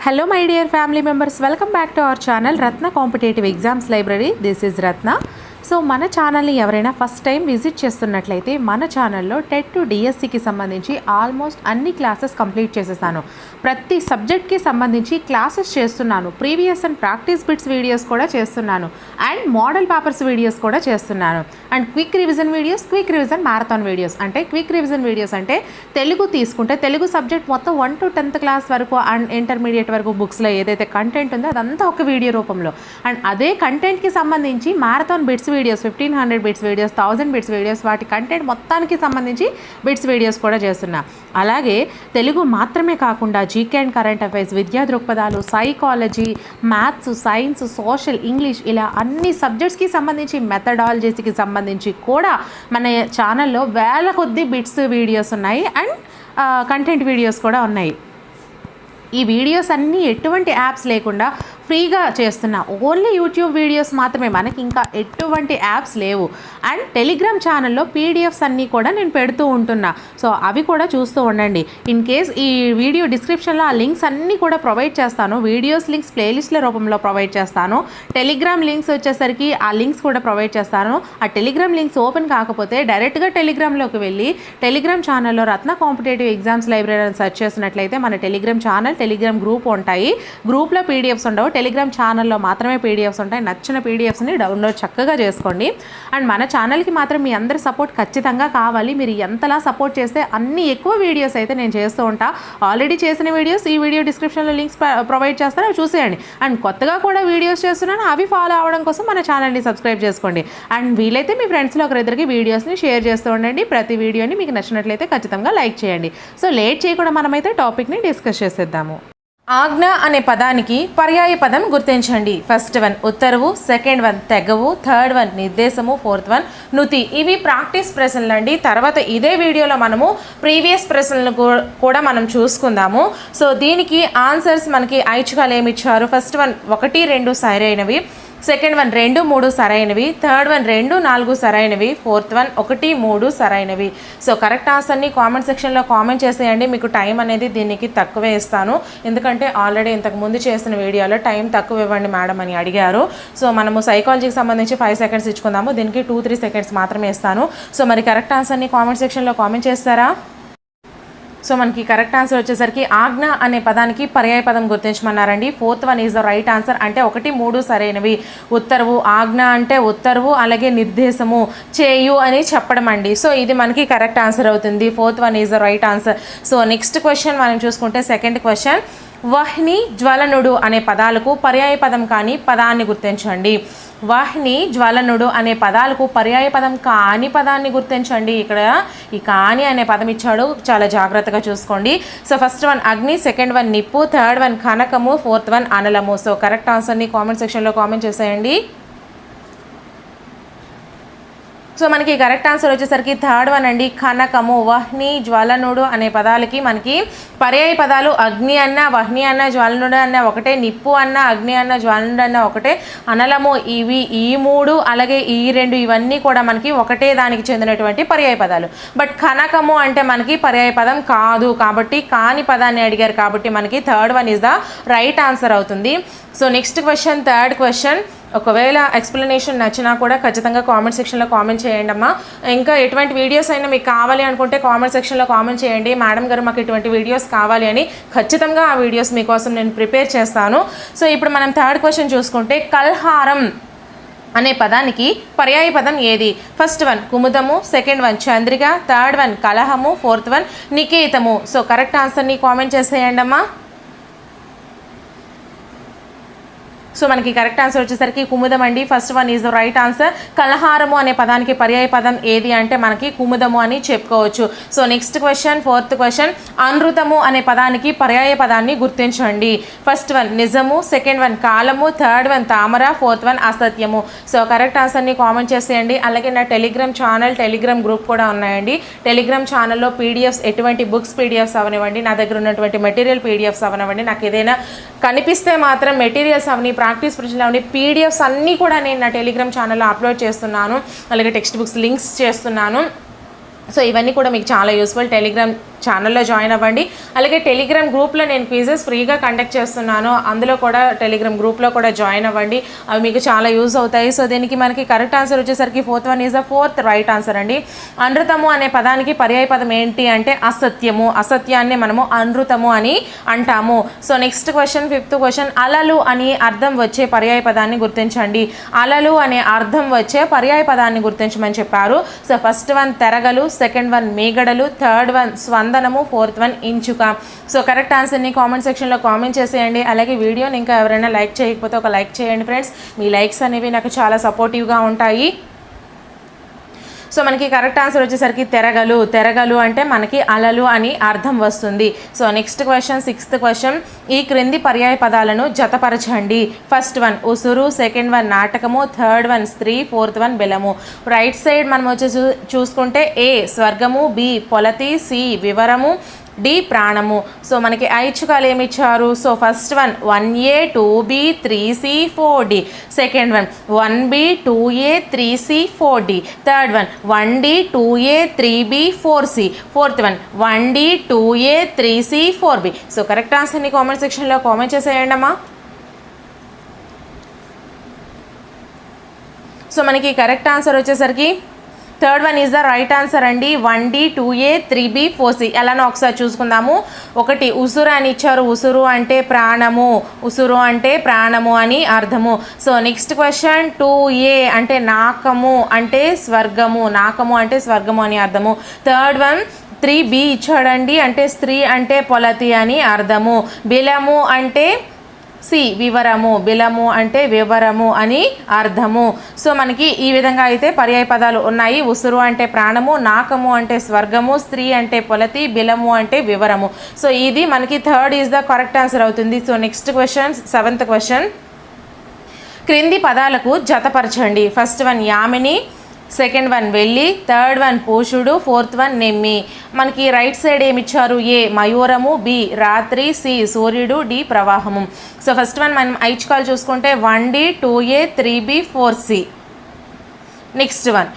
Hello my dear family members, welcome back to our channel Ratna Competitive Exams Library. This is Ratna. So మన ఛానల్ని ఎవరైనా first time visit చేస్తున్నట్లయితే మన ఛానల్లో TET to డిఎస్సికి సంబంధించి ఆల్మోస్ట్ అన్ని క్లాసెస్ కంప్లీట్ చేసేసాను. ప్రతి సబ్జెక్ట్కి సంబంధించి క్లాసెస్ చేస్తున్నాను. Previous and practice bits videos కూడా చేస్తున్నాను అండ్ మోడల్ పేపర్స్ వీడియోస్ కూడా చేస్తున్నాను and quick revision videos, quick revision marathon videos. అంటే క్విక్ రివిజన్ వీడియోస్ అంటే తెలుగు తీసుకుంటే తెలుగు సబ్జెక్ట్ మొత్తం 1 to 10th క్లాస్ వరకు అండ్ ఇంటర్మీడియట్ వరకు బుక్స్లో ఏదైతే కంటెంట్ ఉందో అదంతా ఒక వీడియో రూపంలో, అండ్ అదే కంటెంట్కి సంబంధించి marathon bits videos 1500 bits videos, 1000 bits videos, వాటి కంటెంట్ మొత్తానికి సంబంధించి బిట్స్ వీడియోస్ కూడా చేస్తున్నా. అలాగే తెలుగు మాత్రమే కాకుండా జీకే అండ్ కరెంట్ అఫైర్స్, విద్యా దృక్పథాలు, psychology, maths, science, social, English, ఇలా అన్ని సబ్జెక్ట్స్కి సంబంధించి మెథడాలజీస్కి సంబంధించి కూడా మన ఛానల్లో వేల కొద్ది బిట్స్ వీడియోస్ ఉన్నాయి అండ్ కంటెంట్ వీడియోస్ కూడా ఉన్నాయి. ఈ వీడియోస్ అన్నీ ఎటువంటి యాప్స్ లేకుండా ఫ్రీగా చేస్తున్నా. ఓన్లీ యూట్యూబ్ వీడియోస్ మాత్రమే, మనకి ఇంకా ఎటువంటి యాప్స్ లేవు. అండ్ టెలిగ్రామ్ ఛానల్లో పీడిఎఫ్స్ అన్నీ కూడా నేను పెడుతూ ఉంటున్నా. సో అవి కూడా చూస్తూ ఉండండి. ఇన్ కేస్ ఈ వీడియో డిస్క్రిప్షన్లో ఆ లింక్స్ అన్నీ కూడా ప్రొవైడ్ చేస్తాను. వీడియోస్ లింక్స్ ప్లేలిస్ట్ల రూపంలో ప్రొవైడ్ చేస్తాను. టెలిగ్రామ్ లింక్స్ వచ్చేసరికి ఆ లింక్స్ కూడా ప్రొవైడ్ చేస్తాను. ఆ టెలిగ్రామ్ లింక్స్ ఓపెన్ కాకపోతే డైరెక్ట్గా టెలిగ్రామ్లోకి వెళ్ళి టెలిగ్రామ్ ఛానల్లో రత్న కాంపిటేటివ్ ఎగ్జామ్స్ లైబ్రరీ అని సెర్చ్ చేసినట్లయితే మన టెలిగ్రామ్ ఛానల్, టెలిగ్రామ్ గ్రూప్ ఉంటాయి. గ్రూప్లో పీడిఎఫ్స్ ఉండవు, టెలిగ్రామ్ ఛానల్లో మాత్రమే పీడిఎఫ్స్ ఉంటాయి. నచ్చిన పీడిఎఫ్స్ని డౌన్లోడ్ చక్కగా చేసుకోండి. అండ్ మన ఛానల్కి మాత్రం మీ అందరి సపోర్ట్ ఖచ్చితంగా కావాలి. మీరు ఎంతలా సపోర్ట్ చేస్తే అన్ని ఎక్కువ వీడియోస్ అయితే నేను చేస్తూ ఉంటా. ఆల్రెడీ చేసిన వీడియోస్ ఈ వీడియో డిస్క్రిప్షన్లో లింక్స్ ప్రొవైడ్ చేస్తాను, అవి చూసేయండి. అండ్ కొత్తగా కూడా వీడియోస్ చేస్తున్నాను, అవి ఫాలో అవ్వడం కోసం మన ఛానల్ని సబ్స్క్రైబ్ చేసుకోండి. అండ్ వీలైతే మీ ఫ్రెండ్స్లో ఒకరిద్దరికి వీడియోస్ని షేర్ చేస్తూ ఉండండి. ప్రతి వీడియోని మీకు నచ్చినట్లయితే ఖచ్చితంగా లైక్ చేయండి. సో లేట్ చేయకుండా మనమైతే టాపిక్ని డిస్కస్ చేసేద్దాము. ఆజ్ఞ అనే పదానికి పర్యాయ పదం గుర్తించండి. ఫస్ట్ వన్ ఉత్తర్వు, సెకండ్ వన్ తెగవు, థర్డ్ వన్ నిర్దేశము, ఫోర్త్ వన్ నుతి. ఇవి ప్రాక్టీస్ ప్రశ్నలు అండి. తర్వాత ఇదే వీడియోలో మనము ప్రీవియస్ ప్రశ్నలు కూడా మనం చూసుకుందాము. సో దీనికి ఆన్సర్స్ మనకి ఐచ్ఛికాలు ఏమి ఇచ్చారు? ఫస్ట్ వన్ 1, 2 సరైనవి, సెకండ్ వన్ 2, 3 సరైనవి, థర్డ్ వన్ 2, 4 సరైనవి, ఫోర్త్ వన్ 1, 3 సరైనవి. సో కరెక్ట్ ఆన్సర్ని కామెంట్ సెక్షన్లో కామెంట్ చేసేయండి. మీకు టైం అనేది దీనికి తక్కువే ఇస్తాను, ఎందుకంటే ఆల్రెడీ ఇంతకుముందు చేసిన వీడియోలో టైం తక్కువ ఇవ్వండి మేడం అని అడిగారు. సో మనము సైకాలజీకి సంబంధించి 5 seconds ఇచ్చుకుందాము, దీనికి 2-3 seconds మాత్రమే ఇస్తాను. సో మరి కరెక్ట్ ఆన్సర్ని కామెంట్ సెక్షన్లో కామెంట్ చేస్తారా? సో మనకి కరెక్ట్ ఆన్సర్ వచ్చేసరికి ఆజ్ఞ అనే పదానికి పర్యాయ పదం గుర్తించమన్నారండి. Fourth one is the right answer. అంటే 1, 3 సరైనవి. ఉత్తర్వు, ఆజ్ఞ అంటే ఉత్తర్వు, అలాగే నిర్దేశము, చేయు అని చెప్పడం అండి. సో ఇది మనకి కరెక్ట్ ఆన్సర్ అవుతుంది. Fourth one is the right answer. So next question మనం చూసుకుంటే సెకండ్ క్వశ్చన్, వహ్ని, జ్వలనుడు అనే పదాలకు పర్యాయ పదం కాని పదాన్ని గుర్తించండి. వహ్ని, జ్వలనుడు అనే పదాలకు పర్యాయ పదం కాని పదాన్ని గుర్తించండి. ఇక్కడ ఈ కాని అనే పదం ఇచ్చాడు, చాలా జాగ్రత్తగా చూసుకోండి. సో ఫస్ట్ వన్ అగ్ని, సెకండ్ వన్ నిప్పు, థర్డ్ వన్ కనకము, ఫోర్త్ వన్ అనలము. సో కరెక్ట్ ఆన్సర్ని కామెంట్ సెక్షన్లో కామెంట్ చేసేయండి. సో మనకి కరెక్ట్ ఆన్సర్ వచ్చేసరికి థర్డ్ వన్ అండి, కనకము. వహ్ని, జ్వలనుడు అనే పదాలకి మనకి పర్యాయ పదాలు అగ్ని అన్న, వహ్ని అన్న, జ్వలనుడు అన్న ఒకటే, నిప్పు అన్న, అగ్ని అన్న, జ్వలనుడు అన్న ఒకటే, అనలము, ఇవి ఈ 3 అలాగే ఈ 2 ఇవన్నీ కూడా మనకి ఒకటే దానికి చెందినటువంటి పర్యాయ పదాలు. బట్ కనకము అంటే మనకి పర్యాయ పదం కాదు, కాబట్టి కాని పదాన్ని అడిగారు, కాబట్టి మనకి third one is the right answer అవుతుంది. So next question, third question. ఒకవేళ ఎక్స్ప్లెనేషన్ నచ్చినా కూడా ఖచ్చితంగా కామెంట్ సెక్షన్లో కామెంట్ చేయండి అమ్మా. ఇంకా ఎటువంటి వీడియోస్ అయినా మీకు కావాలి అనుకుంటే కామెంట్ సెక్షన్లో కామెంట్ చేయండి. మేడం గారు మాకు ఇటువంటి వీడియోస్ కావాలి అని, ఖచ్చితంగా ఆ వీడియోస్ మీకోసం నేను ప్రిపేర్ చేస్తాను. సో ఇప్పుడు మనం థర్డ్ క్వశ్చన్ చూసుకుంటే, కల్హారం అనే పదానికి పర్యాయ పదం ఏది? ఫస్ట్ వన్ కుముదము, సెకండ్ వన్ చంద్రిక, థర్డ్ వన్ కలహము, ఫోర్త్ వన్ నికేతము. సో కరెక్ట్ ఆన్సర్ని కామెంట్ చేసేయండి అమ్మా. సో మనకి కరెక్ట్ ఆన్సర్ వచ్చేసరికి కుముదం అండి. First one is the right answer. కలహారము అనే పదానికి పర్యాయ పదం ఏది అంటే మనకి కుముదము అని చెప్పుకోవచ్చు. So next question, fourth question, అనృతము అనే పదానికి పర్యాయ పదాన్ని గుర్తించండి. ఫస్ట్ వన్ నిజము, సెకండ్ వన్ కాలము, థర్డ్ వన్ తామర, ఫోర్త్ వన్ అసత్యము. సో కరెక్ట్ ఆన్సర్ని కామెంట్ చేసేయండి. అలాగే నా టెలిగ్రామ్ ఛానల్, టెలిగ్రామ్ గ్రూప్ కూడా ఉన్నాయండి. టెలిగ్రామ్ ఛానల్లో పీడిఎఫ్స్, ఎటువంటి బుక్స్ పీడిఎఫ్స్ అవనివ్వండి, నా దగ్గర ఉన్నటువంటి మెటీరియల్ పీడిఎఫ్స్ అవనివ్వండి, నాకు ఏదైనా కనిపిస్తే మాత్రం మెటీరియల్స్ అవని, ప్రాక్టీస్ ప్రశ్నలు అవని, పీడిఎఫ్స్ అన్నీ కూడా నేను నా టెలిగ్రామ్ ఛానల్లో అప్లోడ్ చేస్తున్నాను. అలాగే టెక్స్ట్ బుక్స్ లింక్స్ చేస్తున్నాను. సో ఇవన్నీ కూడా మీకు చాలా యూస్ఫుల్. టెలిగ్రామ్ ఛానల్లో జాయిన్ అవ్వండి. అలాగే టెలిగ్రామ్ గ్రూప్లో నేను క్విజెస్ ఫ్రీగా కండక్ట్ చేస్తున్నాను, అందులో కూడా టెలిగ్రామ్ గ్రూప్లో కూడా జాయిన్ అవ్వండి, అవి మీకు చాలా యూజ్ అవుతాయి. సో దీనికి మనకి కరెక్ట్ ఆన్సర్ వచ్చేసరికి 4th one is the 4th right answer అండి. అనృతము అనే పదానికి పర్యాయ పదం ఏంటి అంటే అసత్యము. అసత్యాన్ని మనము అనృతము అని అంటాము. So next question 5th question, అలలు అని అర్థం వచ్చే పర్యాయ పదాన్ని గుర్తించండి. అలలు అనే అర్థం వచ్చే పర్యాయ పదాన్ని గుర్తించమని చెప్పారు. సో ఫస్ట్ వన్ తెరగలు, సెకండ్ వన్ మేగడలు, థర్డ్ వన్ స్వందనము, 4th వన్ ఇంచుక. సో కరెక్ట్ ఆన్సర్ని కామెంట్ సెక్షన్లో కామెంట్ చేసేయండి. అలాగే వీడియోని ఇంకా ఎవరైనా లైక్ చేయకపోతే ఒక లైక్ చేయండి ఫ్రెండ్స్. మీ లైక్స్ అనేవి నాకు చాలా సపోర్టివ్గా ఉంటాయి. సో మనకి కరెక్ట్ ఆన్సర్ వచ్చేసరికి తెరగలు. తెరగలు అంటే మనకి అలలు అని అర్థం వస్తుంది. So next question 6th question, ఈ క్రింది పర్యాయ పదాలను జతపరచండి. ఫస్ట్ వన్ ఉసురు, సెకండ్ వన్ నాటకము, థర్డ్ వన్ స్త్రీ, 4th వన్ బెలము. రైట్ సైడ్ మనం వచ్చి చూసుకుంటే ఏ స్వర్గము, బి పొలతి, సి వివరము, డి ప్రాణము. సో మనకి ఐచ్ఛికాలు ఏమి ఇచ్చారు? So first one 1A 2B 3C 4D, second one 1B 2A 3C 4D, third one 1D 2A 3B 4C, 4th one 1D 2A 3C 4B. So correct ఆన్సర్ని comment సెక్షన్లో comment చేసేయండి అమ్మా. So మనకి correct answer వచ్చేసరికి third one is the right answer అండి. 1D 2A 3B 4C. ఎలానో ఒకసారి చూసుకుందాము. ఒకటి ఉసురు అని ఇచ్చారు. ఉసురు అంటే ప్రాణము. ఉసురు అంటే ప్రాణము అని అర్థము. సో నెక్స్ట్ క్వశ్చన్ 2A అంటే నాకము అంటే స్వర్గము. నాకము అంటే స్వర్గము అని అర్థము. థర్డ్ వన్ 3B ఇచ్చాడండి, అంటే స్త్రీ అంటే పొలతి అని అర్థము. బిలము అంటే సి వివరము. బిలము అంటే వివరము అని అర్థము. సో మనకి ఈ విధంగా అయితే పర్యాయ పదాలు ఉన్నాయి. ఉసురు అంటే ప్రాణము, నాకము అంటే స్వర్గము, స్త్రీ అంటే పొలతి, బిలము అంటే వివరము. సో ఇది మనకి third is the correct answer అవుతుంది. So next question 7th question, క్రింది పదాలకు జతపరచండి. ఫస్ట్ వన్ యామిని, సెకండ్ వన్ వెళ్ళి, థర్డ్ వన్ పూషుడు, 4th వన్ నెమ్మి. మనకి రైట్ సైడ్ ఏమి ఇచ్చారు? ఏ మయూరము, బి రాత్రి, సి సూర్యుడు, డి ప్రవాహము. సో ఫస్ట్ వన్ మనం ఐచ్ఛికాలు చూసుకుంటే 1D 2A 3B 4C. Next one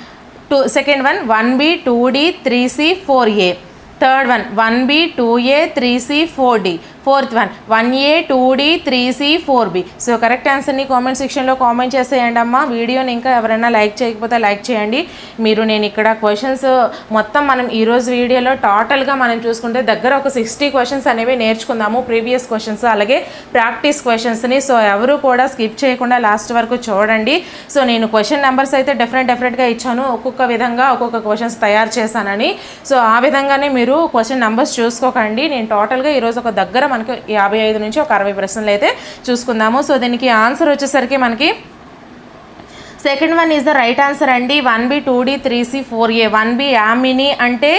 second one 1B 2D 3C 4A, third one 1B 2A 3C 4D, 4th one 1A 2D 3C 4B. So correct ఆన్సర్ని comment సెక్షన్లో comment చేసేయండి అమ్మా. వీడియోని ఇంకా ఎవరైనా లైక్ చేయకపోతే లైక్ చేయండి. నేను ఇక్కడ క్వశ్చన్స్ మొత్తం మనం ఈరోజు వీడియోలో టోటల్గా మనం చూసుకుంటే దగ్గర ఒక 60 క్వశ్చన్స్ అనేవి నేర్చుకుందాము. ప్రీవియస్ క్వశ్చన్స్ అలాగే ప్రాక్టీస్ క్వశ్చన్స్ని. సో ఎవరు కూడా స్కిప్ చేయకుండా లాస్ట్ వరకు చూడండి. సో నేను క్వశ్చన్ నెంబర్స్ అయితే డిఫరెంట్గా ఇచ్చాను. ఒక్కొక్క విధంగా ఒక్కొక్క క్వశ్చన్స్ తయారు చేశానని. సో ఆ విధంగానే మీరు క్వశ్చన్ నెంబర్స్ చూసుకోకండి. నేను టోటల్గా ఈరోజు ఒక దగ్గర మనకి 55 నుంచి ఒక 60 ప్రశ్నలు అయితే చూసుకుందాము. సో దీనికి ఆన్సర్ వచ్చేసరికి మనకి second one is the right answer అండి. 1B 2D 3C 4A. 1B Yamini అంటే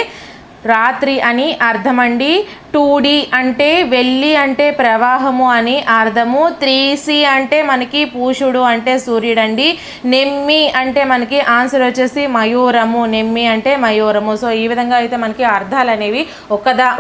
రాత్రి అని అర్థమండి. 2D అంటే వెళ్ళి అంటే ప్రవాహము అని అర్థము. 3C అంటే మనకి పూషుడు అంటే సూర్యుడండి. నెమ్మి అంటే మనకి ఆన్సర్ వచ్చేసి మయూరము. నెమ్మి అంటే మయూరము. సో ఈ విధంగా అయితే మనకి అర్థాలు అనేవి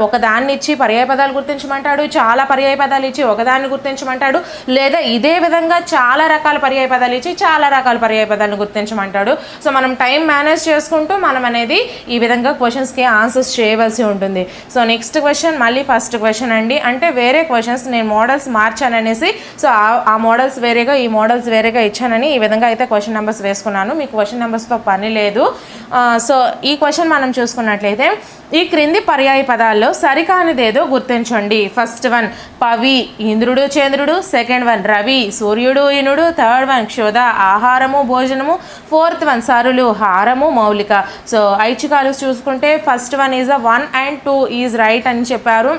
ఒకదాన్ని ఇచ్చి పర్యాయ పదాలు గుర్తించమంటాడు, చాలా పర్యాయ పదాలు ఇచ్చి ఒకదాన్ని గుర్తించమంటాడు, లేదా ఇదే విధంగా చాలా రకాల పర్యాయ పదాలు ఇచ్చి చాలా రకాల పర్యాయ పదాలను గుర్తించమంటాడు. సో మనం టైం మేనేజ్ చేసుకుంటూ మనం అనేది ఈ విధంగా క్వశ్చన్స్కి ఆన్సర్స్ చేయవలసి ఉంటుంది. సో నెక్స్ట్ క్వశ్చన్ మళ్ళీ ఫస్ట్ క్వశ్చన్ అండి. అంటే వేరే క్వశ్చన్స్ నేను మోడల్స్ మార్చాననేసి, సో ఆ మోడల్స్ వేరేగా ఈ మోడల్స్ వేరేగా ఇచ్చానని ఈ విధంగా అయితే క్వశ్చన్ నెంబర్స్ వేసుకున్నాను. మీకు క్వశ్చన్ నెంబర్స్తో పని లేదు. సో ఈ క్వశ్చన్ మనం చూసుకున్నట్లయితే, ఈ క్రింది పర్యాయ పదాల్లో సరికానిదేదో గుర్తించండి. ఫస్ట్ వన్ పవి ఇంద్రుడు చంద్రుడు, సెకండ్ వన్ రవి సూర్యుడు ఇనుడు, థర్డ్ వన్ క్షుధ ఆహారము భోజనము, 4th వన్ సరులు హారము మౌలిక. సో ఐచ్ఛికాలు చూసుకుంటే first one is 1 and 2 is right అని చెప్పారు.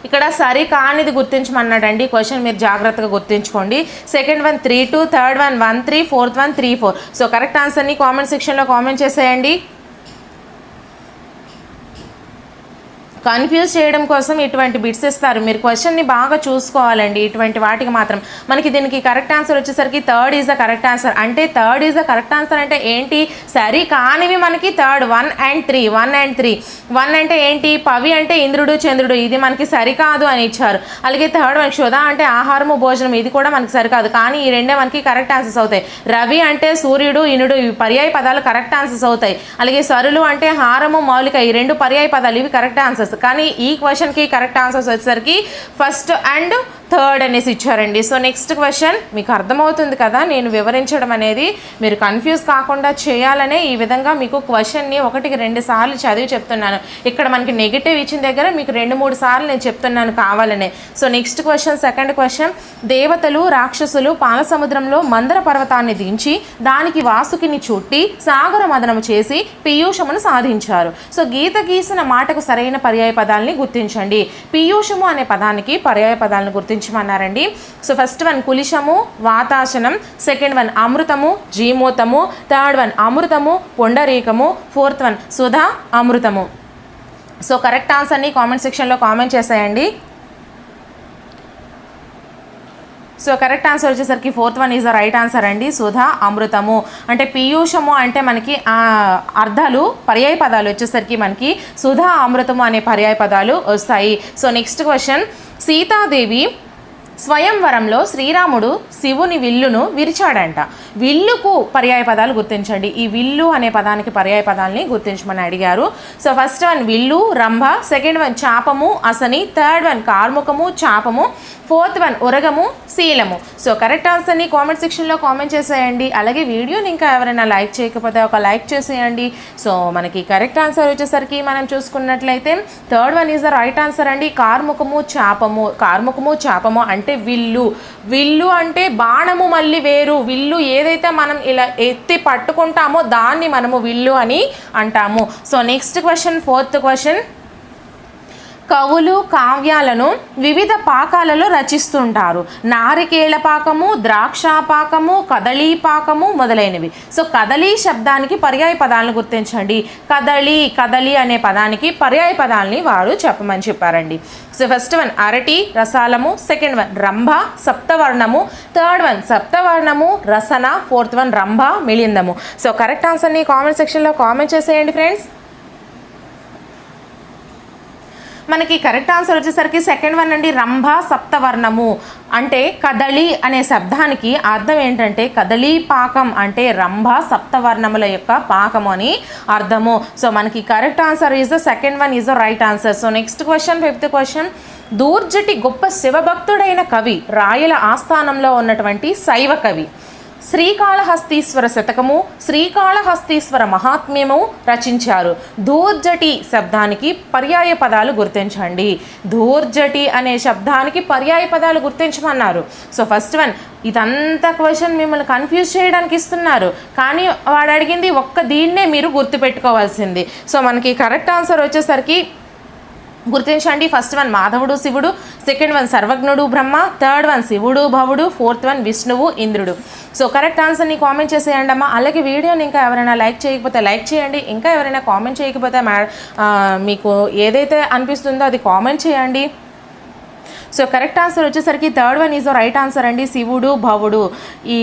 ఇక్కడ సరి కానిది గుర్తించమన్నాడండి క్వశ్చన్, మీరు జాగ్రత్తగా గుర్తించుకోండి. Second one 3 2, third one 1 3, 4th one 3 4. So correct ఆన్సర్ని కామెంట్ సెక్షన్లో కామెంట్ చేసేయండి. కన్ఫ్యూజ్ చేయడం కోసం ఇటువంటి బిట్స్ ఇస్తారు. మీరు క్వశ్చన్ని బాగా చూసుకోవాలండి. ఇటువంటి వాటికి మాత్రం మనకి దీనికి కరెక్ట్ ఆన్సర్ వచ్చేసరికి third is the correct answer. అంటే third is the correct answer అంటే ఏంటి? సరి కానివి మనకి థర్డ్ 1 and 3. 1 అంటే ఏంటి? పవి అంటే ఇంద్రుడు చంద్రుడు, ఇది మనకి సరికాదు అని ఇచ్చారు. అలాగే థర్డ్ వన్ క్షుధ అంటే ఆహారము భోజనం, ఇది కూడా మనకి సరికాదు. కానీ ఈ రెండే మనకి కరెక్ట్ ఆన్సర్స్ అవుతాయి. రవి అంటే సూర్యుడు ఇనుడు, ఇవి పర్యాయ పదాలు కరెక్ట్ ఆన్సర్స్ అవుతాయి. అలాగే సరులు అంటే హారము మౌలిక, ఈ రెండు పర్యాయ పదాలు, ఇవి కరెక్ట్ ఆన్సర్స్. కానీ ఈ క్వశ్చన్కి కరెక్ట్ ఆన్సర్స్ వచ్చేసరికి ఫస్ట్ అండ్ థర్డ్ అనేసి ఇచ్చారండి. సో నెక్స్ట్ క్వశ్చన్ మీకు అర్థమవుతుంది కదా నేను వివరించడం అనేది, మీరు కన్ఫ్యూజ్ కాకుండా చేయాలనే ఈ విధంగా మీకు క్వశ్చన్ని 1-2 సార్లు చదివి చెప్తున్నాను. ఇక్కడ మనకి నెగిటివ్ ఇచ్చిన దగ్గర మీకు 2-3 సార్లు నేను చెప్తున్నాను కావాలనే. So next question, second question, దేవతలు రాక్షసులు పాల సముద్రంలో మందర పర్వతాన్ని దించి దానికి వాసుకిని చుట్టి సాగర మదనము చేసి పీయూషమును సాధించారు. సో గీత గీసిన మాటకు సరైన పర్యాయ పదాలని గుర్తించండి. పీయూషము అనే పదానికి పర్యాయ పదాలను గుర్తించమన్నారండి. సో ఫస్ట్ వన్ కులిశము వాతాశనం, సెకండ్ వన్ అమృతము జీమూతము, థర్డ్ వన్ అమృతము పొండరీకము, ఫోర్త్ వన్ సుధా అమృతము. సో కరెక్ట్ ఆన్సర్ని కామెంట్ సెక్షన్లో కామెంట్ చేసేయండి. సో కరెక్ట్ ఆన్సర్ వచ్చేసరికి fourth one is the right answer అండి. సుధా అమృతము అంటే పీయూషము అంటే మనకి అర్థాలు పర్యాయ పదాలు వచ్చేసరికి మనకి సుధా అమృతము అనే పర్యాయ పదాలు వస్తాయి. సో నెక్స్ట్ క్వశ్చన్, సీతాదేవి స్వయంవరంలో శ్రీరాముడు శివుని విల్లును విరిచాడంట. విల్లుకు పర్యాయ పదాలు గుర్తించండి. ఈ విల్లు అనే పదానికి పర్యాయ పదాలని గుర్తించమని అడిగారు. సో ఫస్ట్ వన్ విల్లు రంభ, సెకండ్ వన్ చాపము అసని, థర్డ్ వన్ కార్ముకము చాపము, ఫోర్త్ వన్ ఉరగము శీలము. సో కరెక్ట్ ఆన్సర్ని కామెంట్ సెక్షన్లో కామెంట్ చేసేయండి. అలాగే వీడియోని ఇంకా ఎవరైనా లైక్ చేయకపోతే ఒక లైక్ చేసేయండి. సో మనకి కరెక్ట్ ఆన్సర్ వచ్చేసరికి మనం చూసుకున్నట్లయితే third one is the right answer అండి. కార్ముకము చాపము అంటే విల్లు. విల్లు అంటే బాణము మళ్ళీ వేరు. విల్లు ఏదైతే మనం ఇలా ఎత్తి పట్టుకుంటామో దాన్ని మనము విల్లు అని అంటాము. So next question, fourth question, కవులు కావ్యాలను వివిధ పాకాలలో రచిస్తుంటారు. నారికేళ పాకము, ద్రాక్ష పాకము, కదళీ పాకము మొదలైనవి. సో కదళీ శబ్దానికి పర్యాయ పదాలను గుర్తించండి. కదళి అనే పదానికి పర్యాయ పదాలని వారు చెప్పమని చెప్పారండి. సో ఫస్ట్ వన్ అరటి రసాలము, సెకండ్ వన్ రంభ సప్తవర్ణము, థర్డ్ వన్ సప్తవర్ణము రసన, ఫోర్త్ వన్ రంభ మిళిందము. సో కరెక్ట్ ఆన్సర్ని కామెంట్ సెక్షన్లో కామెంట్ చేసేయండి ఫ్రెండ్స్. మనకి కరెక్ట్ ఆన్సర్ వచ్చేసరికి సెకండ్ వన్ అండి, రంభ సప్తవర్ణము అంటే కదళి అనే శబ్దానికి అర్థం ఏంటంటే కదళీ పాకం అంటే రంభ సప్తవర్ణముల యొక్క పాకము అని అర్థము. సో మనకి correct answer is the second one is the right answer. So next question, fifth question, Dhurjati గొప్ప శివభక్తుడైన కవి, రాయల ఆస్థానంలో ఉన్నటువంటి శైవ కవి, శ్రీకాళహస్తీశ్వర శతకము, శ్రీకాళహస్తీశ్వర మహాత్మ్యము రచించారు. దూర్జటి శబ్దానికి పర్యాయ పదాలు గుర్తించండి. దూర్జటి అనే శబ్దానికి పర్యాయ పదాలు గుర్తించమన్నారు. సో ఫస్ట్ వన్, ఇదంతా క్వశ్చన్ మిమ్మల్ని కన్ఫ్యూజ్ చేయడానికి ఇస్తున్నారు, కానీ వాడు అడిగింది ఒక్క దీన్నే మీరు గుర్తుపెట్టుకోవాల్సింది. సో మనకి కరెక్ట్ ఆన్సర్ వచ్చేసరికి గుర్తించండి. ఫస్ట్ వన్ మాధవుడు శివుడు, సెకండ్ వన్ సర్వజ్ఞుడు బ్రహ్మ, థర్డ్ వన్ శివుడు భవుడు, ఫోర్త్ వన్ విష్ణువు ఇంద్రుడు. సో కరెక్ట్ ఆన్సర్ని కామెంట్ చేసేయండి అమ్మా. అలాగే వీడియోని ఇంకా ఎవరైనా లైక్ చేయకపోతే లైక్ చేయండి. ఇంకా ఎవరైనా కామెంట్ చేయకపోతే మీకు ఏదైతే అనిపిస్తుందో అది కామెంట్ చేయండి. సో కరెక్ట్ ఆన్సర్ వచ్చేసరికి third one is right answer అండి. శివుడు భవుడు. ఈ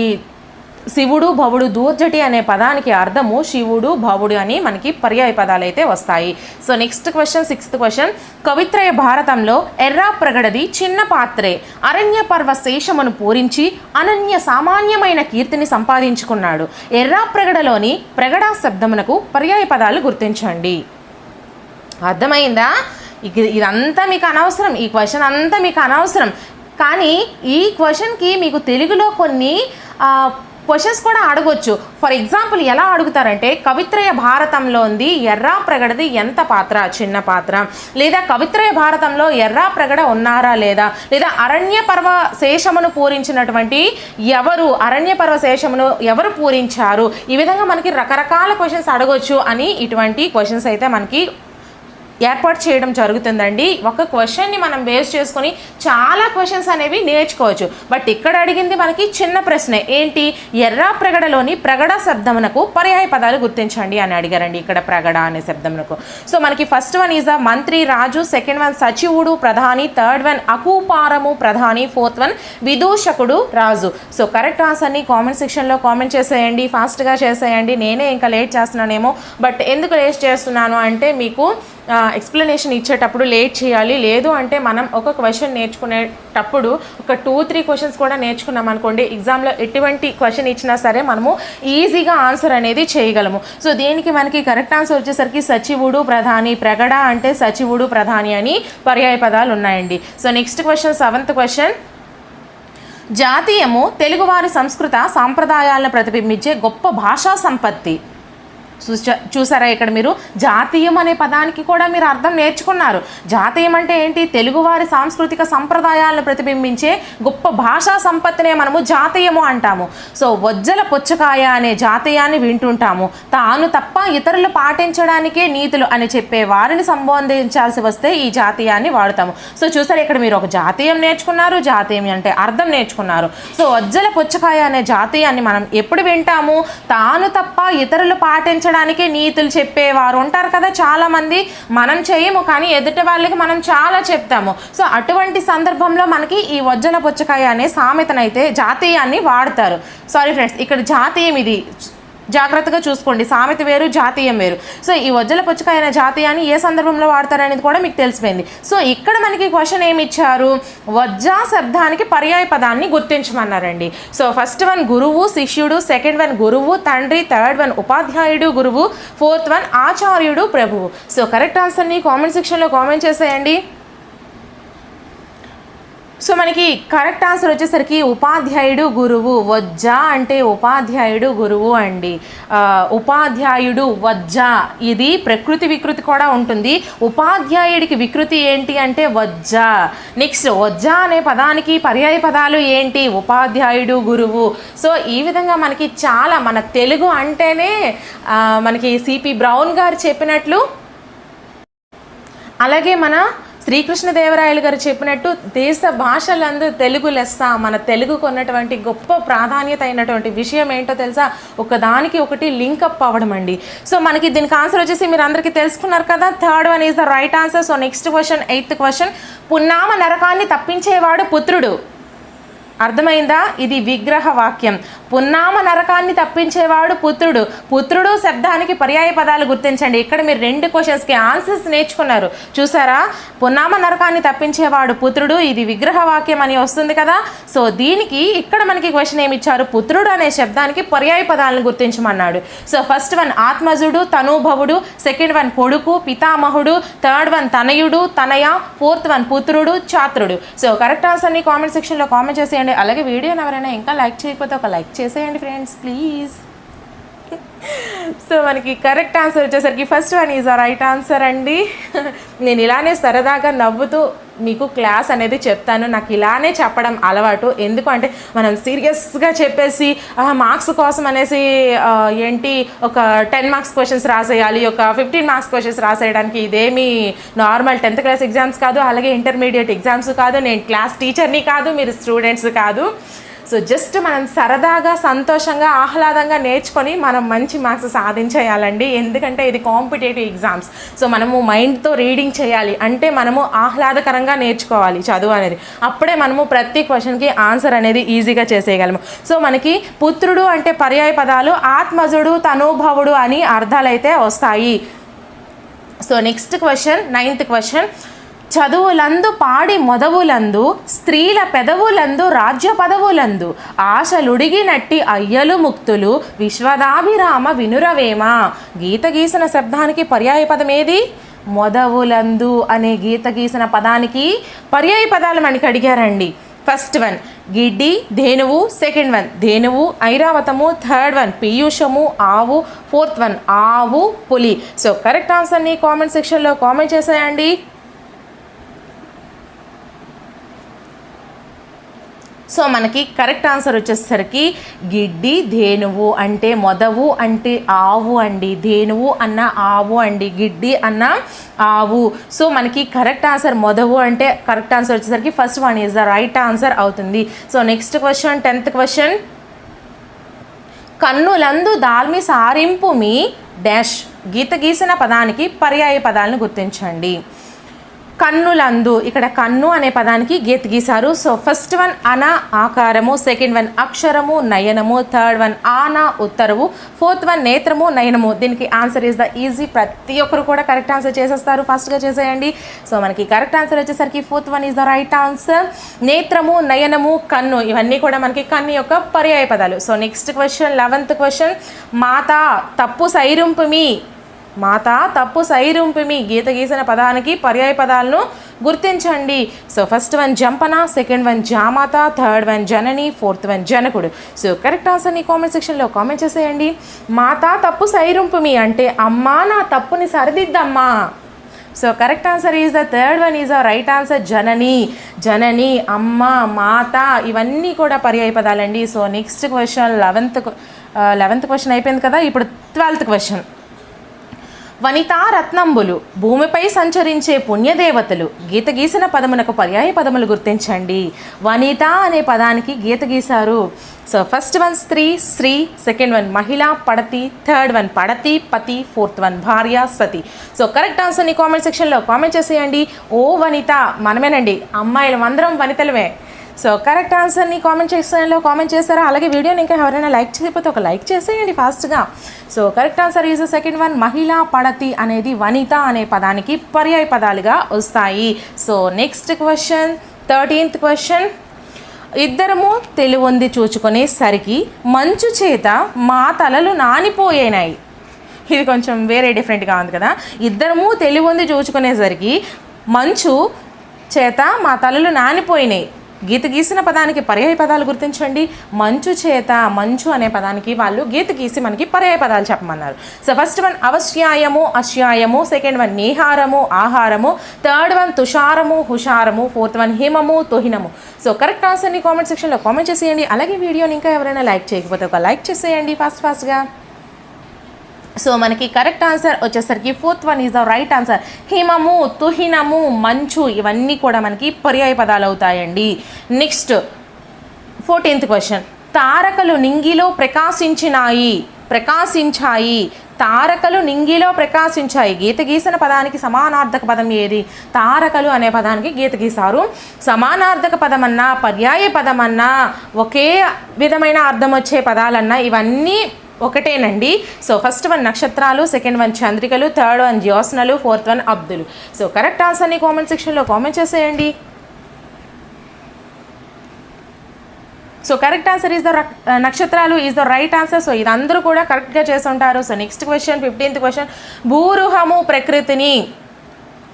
శివుడు భవుడు దూర్జటి అనే పదానికి అర్థము శివుడు భవుడు అని మనకి పర్యాయ పదాలు అయితే వస్తాయి. So next question, sixth question, కవిత్రయ భారతంలో ఎర్రా ప్రగడది చిన్న పాత్రే అరణ్య పర్వ శేషమును పూరించి అనన్య సామాన్యమైన కీర్తిని సంపాదించుకున్నాడు. ఎర్రా ప్రగడలోని ప్రగడా శబ్దమునకు పర్యాయ పదాలు గుర్తించండి. అర్థమైందా? ఇదంతా మీకు అనవసరం, ఈ క్వశ్చన్ అంతా మీకు అనవసరం. కానీ ఈ క్వశ్చన్కి మీకు తెలుగులో కొన్ని క్వశ్చన్స్ కూడా అడగొచ్చు. ఫర్ ఎగ్జాంపుల్ ఎలా అడుగుతారంటే కవిత్రయ భారతంలో ఉంది ఎర్రా ప్రగడది ఎంత పాత్ర, చిన్న పాత్ర, లేదా కవిత్రయ భారతంలో ఎర్రా ప్రగడ ఉన్నారా లేదా, లేదా అరణ్య పర్వ శేషమును పూరించినటువంటి ఎవరు, అరణ్య పర్వ శేషమును ఎవరు పూరించారు, ఈ విధంగా మనకి రకరకాల క్వశ్చన్స్ అడగొచ్చు అని ఇటువంటి క్వశ్చన్స్ అయితే మనకి ఏర్పాటు చేయడం జరుగుతుందండి. ఒక క్వశ్చన్ని మనం బేస్ చేసుకొని చాలా క్వశ్చన్స్ అనేవి నేర్చుకోవచ్చు. బట్ ఇక్కడ అడిగింది మనకి చిన్న ప్రశ్నే, ఏంటి, ఎర్ర ప్రగడలోని ప్రగడ శబ్దమునకు పర్యాయ పదాలు గుర్తించండి అని అడిగారండి. ఇక్కడ ప్రగడ అనే శబ్దమునకు. సో మనకి ఫస్ట్ వన్ ఈజ్ అ మంత్రి, రాజు, సెకండ్ వన్ సచివుడు, ప్రధాని, థర్డ్ వన్ అకూపారము, ప్రధాని, ఫోర్త్ వన్ విదూషకుడు, రాజు. సో కరెక్ట్ ఆన్సర్ని కామెంట్ సెక్షన్లో కామెంట్ చేసేయండి, ఫాస్ట్గా చేసేయండి. నేనే ఇంకా లేట్ చేస్తున్నానేమో, బట్ ఎందుకు లేట్ చేస్తున్నాను అంటే మీకు ఎక్స్ప్లెనేషన్ ఇచ్చేటప్పుడు లేట్ చేయాలి. లేదు అంటే మనం ఒక క్వశ్చన్ నేర్చుకునేటప్పుడు ఒక 2-3 క్వశ్చన్స్ కూడా నేర్చుకున్నాం అనుకోండి, ఎగ్జామ్లో ఎటువంటి క్వశ్చన్ ఇచ్చినా సరే మనము ఈజీగా ఆన్సర్ అనేది చేయగలము. సో దీనికి మనకి కరెక్ట్ ఆన్సర్ వచ్చేసరికి సచివుడు, ప్రధాని. ప్రగడ అంటే సచివుడు, ప్రధాని అని పర్యాయ పదాలు ఉన్నాయండి. So next question, 7th question. జాతీయము తెలుగువారి సంస్కృత సాంప్రదాయాలను ప్రతిబింబించే గొప్ప భాషా సంపత్తి. చూసారా ఇక్కడ మీరు జాతీయం అనే పదానికి కూడా మీరు అర్థం నేర్చుకున్నారు. జాతీయం అంటే ఏంటి, తెలుగువారి సాంస్కృతిక సంప్రదాయాలను ప్రతిబింబించే గొప్ప భాషా సంపత్తినే మనము జాతీయము అంటాము. సో వజ్జల పుచ్చకాయ అనే జాతీయాన్ని వింటుంటాము. తాను తప్ప ఇతరులు పాటించడానికే నీతులు అని చెప్పే వారిని సంబోధించాల్సి వస్తే ఈ జాతీయాన్ని వాడతాము. సో చూసారు ఇక్కడ మీరు ఒక జాతీయం నేర్చుకున్నారు, జాతీయం అంటే అర్థం నేర్చుకున్నారు. సో వజ్జల పుచ్చకాయ అనే జాతీయాన్ని మనం ఎప్పుడు వింటాము, తాను తప్ప ఇతరులు పాటించ నీతులు చెప్పేవారు ఉంటారు కదా చాలామంది. మనం చేయము కానీ ఎదుటి వాళ్ళకి మనం చాలా చెప్తాము. సో అటువంటి సందర్భంలో మనకి ఈ వజ్జల పుచ్చకాయ అనే సామెతనైతే జాతీయాన్ని వాడతారు. సారీ ఫ్రెండ్స్, ఇక్కడ జాతీయం ఇది జాగ్రత్తగా చూసుకోండి, సామెత వేరు, జాతీయం వేరు. సో ఈ వజ్జల పుచ్చకాయ అనే జాతీయాన్ని ఏ సందర్భంలో వాడతారనేది కూడా మీకు తెలిసిపోయింది. సో ఇక్కడ మనకి క్వశ్చన్ ఏమి ఇచ్చారు, వజ్జా శబ్దానికి పర్యాయ పదాన్ని గుర్తించమన్నారండి. సో ఫస్ట్ వన్ గురువు, శిష్యుడు, సెకండ్ వన్ గురువు, తండ్రి, థర్డ్ వన్ ఉపాధ్యాయుడు, గురువు, ఫోర్త్ వన్ ఆచార్యుడు, ప్రభువు. సో కరెక్ట్ ఆన్సర్ని కామెంట్ సెక్షన్లో కామెంట్ చేసేయండి. సో మనకి కరెక్ట్ ఆన్సర్ వచ్చేసరికి ఉపాధ్యాయుడు, గురువు. వజ్జ అంటే ఉపాధ్యాయుడు, గురువు అండి. ఉపాధ్యాయుడు, వజ్జ, ఇది ప్రకృతి వికృతి కూడా ఉంటుంది. ఉపాధ్యాయుడికి వికృతి ఏంటి అంటే వజ్జ. నెక్స్ట్ వజ్జ అనే పదానికి పర్యాయ పదాలు ఏంటి, ఉపాధ్యాయుడు, గురువు. సో ఈ విధంగా మనకి చాలా, మన తెలుగు అంటేనే మనకి సిపి బ్రౌన్ గారు చెప్పినట్లు, అలాగే మన శ్రీకృష్ణదేవరాయలు గారు చెప్పినట్టు దేశ భాషలందు తెలుగు లెస్స. మన తెలుగుకు ఉన్నటువంటి గొప్ప ప్రాధాన్యత అయినటువంటి విషయం ఏంటో తెలుసా, ఒకదానికి ఒకటి లింకప్ అవ్వడం అండి. సో మనకి దీనికి ఆన్సర్ వచ్చేసి మీరు అందరికీ తెలుసుకున్నారు కదా, third one is the right answer. So next question, 8th question. పున్నామ నరకాన్ని తప్పించేవాడు పుత్రుడు. అర్థమైందా, ఇది విగ్రహ వాక్యం. పున్నామ నరకాన్ని తప్పించేవాడు పుత్రుడు. పుత్రుడు శబ్దానికి పర్యాయ పదాలు గుర్తించండి. ఇక్కడ మీరు 2 క్వశ్చన్స్కి ఆన్సర్స్ నేర్చుకున్నారు చూసారా. పున్నామ నరకాన్ని తప్పించేవాడు పుత్రుడు, ఇది విగ్రహ వాక్యం అని వస్తుంది కదా. సో దీనికి ఇక్కడ మనకి క్వశ్చన్ ఏమి ఇచ్చారు, పుత్రుడు అనే శబ్దానికి పర్యాయ పదాలను గుర్తించమన్నాడు. సో ఫస్ట్ వన్ ఆత్మజుడు, తనూభవుడు, సెకండ్ వన్ కొడుకు, పితామహుడు, థర్డ్ వన్ తనయుడు, తనయ, ఫోర్త్ వన్ పుత్రుడు, ఛాత్రుడు. సో కరెక్ట్ ఆన్సర్ని కామెంట్ సెక్షన్లో కామెంట్ చేసేయండి. అలాగే వీడియోని ఎవరైనా ఇంకా లైక్ చేయకపోతే ఒక లైక్ చేసేయండి ఫ్రెండ్స్ ప్లీజ్. సో మనకి కరెక్ట్ ఆన్సర్ వచ్చేసరికి ఫస్ట్ వన్ ఈజ్ ఆ రైట్ ఆన్సర్ అండి. నేను ఇలానే సరదాగా నవ్వుతూ మీకు క్లాస్ అనేది చెప్తాను. నాకు ఇలానే చెప్పడం అలవాటు. ఎందుకు అంటే మనం సీరియస్గా చెప్పేసి మార్క్స్ కోసం అనేసి ఏంటి ఒక 10 మార్క్స్ క్వశ్చన్స్ రాసేయాలి, ఒక 15 మార్క్స్ క్వశ్చన్స్ రాసేయడానికి ఇదేమి నార్మల్ 10th క్లాస్ ఎగ్జామ్స్ కాదు, అలాగే ఇంటర్మీడియట్ ఎగ్జామ్స్ కాదు, నేను క్లాస్ టీచర్ని కాదు, మీరు స్టూడెంట్స్ కాదు. సో జస్ట్ మనం సరదాగా సంతోషంగా ఆహ్లాదంగా నేర్చుకొని మనం మంచి మార్క్స్ సాధించేయాలండి. ఎందుకంటే ఇది కాంపిటేటివ్ ఎగ్జామ్స్. సో మనము మైండ్తో రీడింగ్ చేయాలి, అంటే మనము ఆహ్లాదకరంగా నేర్చుకోవాలి చదువు అనేది. అప్పుడే మనము ప్రతి క్వశ్చన్కి ఆన్సర్ అనేది ఈజీగా చేసేయగలము. సో మనకి పుత్రుడు అంటే పర్యాయ పదాలు ఆత్మజుడు, తనూభవుడు అని అర్థాలైతే వస్తాయి. So next question, 9th question. చదువులందు పాడి మొదవులందు, స్త్రీల పెదవులందు రాజ్య పదవులందు, ఆశలుడిగినట్టి అయ్యలు ముక్తులు, విశ్వదాభిరామ వినురవేమ. గీత గీసిన శబ్దానికి పర్యాయ పదం ఏది, మొదవులందు అనే గీత గీసిన పదానికి పర్యాయ పదాలు మనకి అడిగారండి. ఫస్ట్ వన్ గిడ్డి, ధేనువు, సెకండ్ వన్ ధేనువు, ఐరావతము, థర్డ్ వన్ పీయూషము, ఆవు, ఫోర్త్ వన్ ఆవు, పులి. సో కరెక్ట్ ఆన్సర్ని కామెంట్ సెక్షన్లో కామెంట్ చేసేయండి. సో మనకి కరెక్ట్ ఆన్సర్ వచ్చేసరికి గిడ్డి ధేనువు అంటే మొదవు అంటే ఆవు అండి, ధేనువు అన్న ఆవు అండి, గిడ్డి అన్న ఆవు. సో మనకి కరెక్ట్ ఆన్సర్ మొదవు అంటే కరెక్ట్ ఆన్సర్ వచ్చేసరికి first one is the right answer అవుతుంది. So next question 10th question. కన్నులందు దాల్మి సారింపు మీ డాష్ గీత గీసిన పదానికి పర్యాయ పదాలను గుర్తించండి. కన్నులందు ఇక్కడ కన్ను అనే పదానికి గీత గీశారు. సో ఫస్ట్ వన్ అన ఆకారము, సెకండ్ వన్ అక్షరము నయనము, థర్డ్ వన్ ఆన ఉత్తరవు, ఫోర్త్ వన్ నేత్రము నయనము. దీనికి ఆన్సర్ ఈజ్ ద ఈజీ, ప్రతి ఒక్కరు కూడా కరెక్ట్ ఆన్సర్ చేసేస్తారు, ఫాస్ట్గా చేసేయండి. సో మనకి కరెక్ట్ ఆన్సర్ వచ్చేసరికి fourth one is the right answer. నేత్రము నయనము కన్ను ఇవన్నీ కూడా మనకి కన్ను యొక్క పర్యాయ పదాలు. So next question 11th question. మాత తప్పు సైరుంపుమి, మాత తప్పు సైరుంపిమి గీత గీసిన పదానికి పర్యాయ పదాలను గుర్తించండి. సో ఫస్ట్ వన్ జంపన, సెకండ్ వన్ జామాత, థర్డ్ వన్ జనని, ఫోర్త్ వన్ జనకుడు. సో కరెక్ట్ ఆన్సర్ని కామెంట్ సెక్షన్లో కామెంట్ చేసేయండి. మాత తప్పు సైరుంపిమి అంటే అమ్మా నా తప్పుని సరిదిద్దమ్మా. So correct answer is the third one is the right answer జనని. జనని అమ్మ, మాత ఇవన్నీ కూడా పర్యాయ పదాలండి. So next question 11th question అయిపోయింది కదా. ఇప్పుడు 12th క్వశ్చన్. వనితా రత్నంబులు భూమిపై సంచరించే పుణ్యదేవతలు గీత గీసిన పదమునకు పర్యాయ పదములు గుర్తించండి. వనిత అనే పదానికి గీత గీశారు. సో ఫస్ట్ వన్ స్త్రీ శ్రీ, సెకండ్ వన్ మహిళ పడతి, థర్డ్ వన్ పడతి పతి, ఫోర్త్ వన్ భార్య సతి. సో కరెక్ట్ ఆన్సర్ని కామెంట్ సెక్షన్లో కామెంట్ చేసేయండి. ఓ వనిత మనమేనండి, అమ్మాయిలు అందరం వనితలమే. సో కరెక్ట్ ఆన్సర్ని కామెంట్ సెక్షన్లో కామెంట్ చేస్తారా? అలాగే వీడియోని ఇంకా ఎవరైనా లైక్ చేయకపోతే ఒక లైక్ చేసేయండి ఫాస్ట్గా. So correct answer is second one మహిళా పడతి అనేది వనిత అనే పదానికి పర్యాయ పదాలుగా వస్తాయి. So next question 13th question. ఇద్దరము తెలివొంది చూచుకునేసరికి మంచు చేత మా తలలు నానిపోయేనాయి. ఇది కొంచెం వేరే డిఫరెంట్గా ఉంది కదా. ఇద్దరము తెలివొంది చూచుకునేసరికి మంచు చేత మా తలలు నానిపోయినాయి గీత గీసిన పదానికి పర్యాయ పదాలు గుర్తించండి. మంచు చేత, మంచు అనే పదానికి వాళ్ళు గీత గీసి మనకి పర్యాయ పదాలు చెప్పమన్నారు. సో ఫస్ట్ వన్ అవశ్యాయము అశ్యాయము, సెకండ్ వన్ నేహారము ఆహారము, థర్డ్ వన్ తుషారము హుషారము, ఫోర్త్ వన్ హిమము తుహినము. సో కరెక్ట్ ఆన్సర్ని కామెంట్ సెక్షన్లో కామెంట్ చేసేయండి. అలాగే వీడియోని ఇంకా ఎవరైనా లైక్ చేయకపోతే ఒక లైక్ చేసేయండి ఫాస్ట్గా. సో మనకి కరెక్ట్ ఆన్సర్ వచ్చేసరికి fourth one is the right answer. హిమము తుహినము మంచు ఇవన్నీ కూడా మనకి పర్యాయ పదాలు అవుతాయండి. Next 14th question. తారకలు నింగిలో ప్రకాశించాయి. తారకలు నింగిలో ప్రకాశించాయి గీత గీసిన పదానికి సమానార్థక పదం ఏది? తారకలు అనే పదానికి గీత గీశారు. సమానార్థక పదమన్నా పర్యాయ పదమన్నా ఒకే విధమైన అర్థం వచ్చే పదాలన్నా ఇవన్నీ ఒకటేనండి. సో ఫస్ట్ వన్ నక్షత్రాలు, సెకండ్ వన్ చంద్రికలు, థర్డ్ వన్ జ్యోత్స్నలు, ఫోర్త్ వన్ అబ్దులు. సో కరెక్ట్ ఆన్సర్ని కామెంట్ సెక్షన్లో కామెంట్ చేసేయండి. So correct answer is the నక్షత్రాలు is the right answer. So ఇది అందరూ కూడా కరెక్ట్గా చేసి ఉంటారు. So next question 15th question. భూరుహము ప్రకృతిని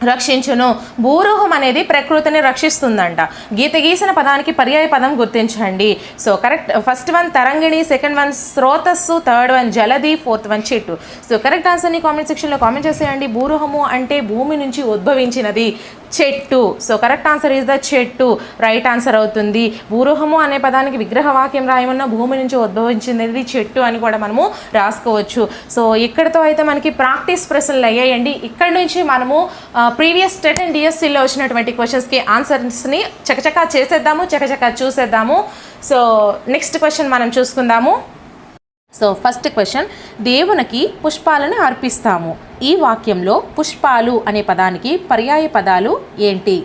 రక్షించును. భూరుహం అనేది ప్రకృతిని రక్షిస్తుందంట. గీత గీసిన పదానికి పర్యాయ పదం గుర్తించండి. సో కరెక్ట్ ఫస్ట్ వన్ తరంగిణి, సెకండ్ వన్ స్రోతస్సు, థర్డ్ వన్ జలది, ఫోర్త్ వన్ చెట్టు. సో కరెక్ట్ ఆన్సర్ని కామెంట్ సెక్షన్లో కామెంట్ చేసేయండి. భూరుహము అంటే భూమి నుంచి ఉద్భవించినది, చెట్టు. So correct answer is the చెట్టు రైట్ ఆన్సర్ అవుతుంది. భూరుహము అనే పదానికి విగ్రహ వాక్యం రాయమన్నా భూమి నుంచి ఉద్భవించినది చెట్టు అని కూడా మనము రాసుకోవచ్చు. సో ఇక్కడతో అయితే మనకి ప్రాక్టీస్ ప్రశ్నలు అయ్యాయండి. ఇక్కడ నుంచి మనము ప్రీవియస్ టెట్ అండ్ డిఎస్సిలో వచ్చినటువంటి క్వశ్చన్స్కి ఆన్సర్స్ని చకచకా చేసేద్దాము, చకచకా చూసేద్దాము. సో నెక్స్ట్ క్వశ్చన్ మనం చూసుకుందాము. So first question. దేవునికి పుష్పాలను అర్పిస్తాము. ఈ వాక్యంలో పుష్పాలు అనే పదానికి పర్యాయ పదాలు ఏంటి?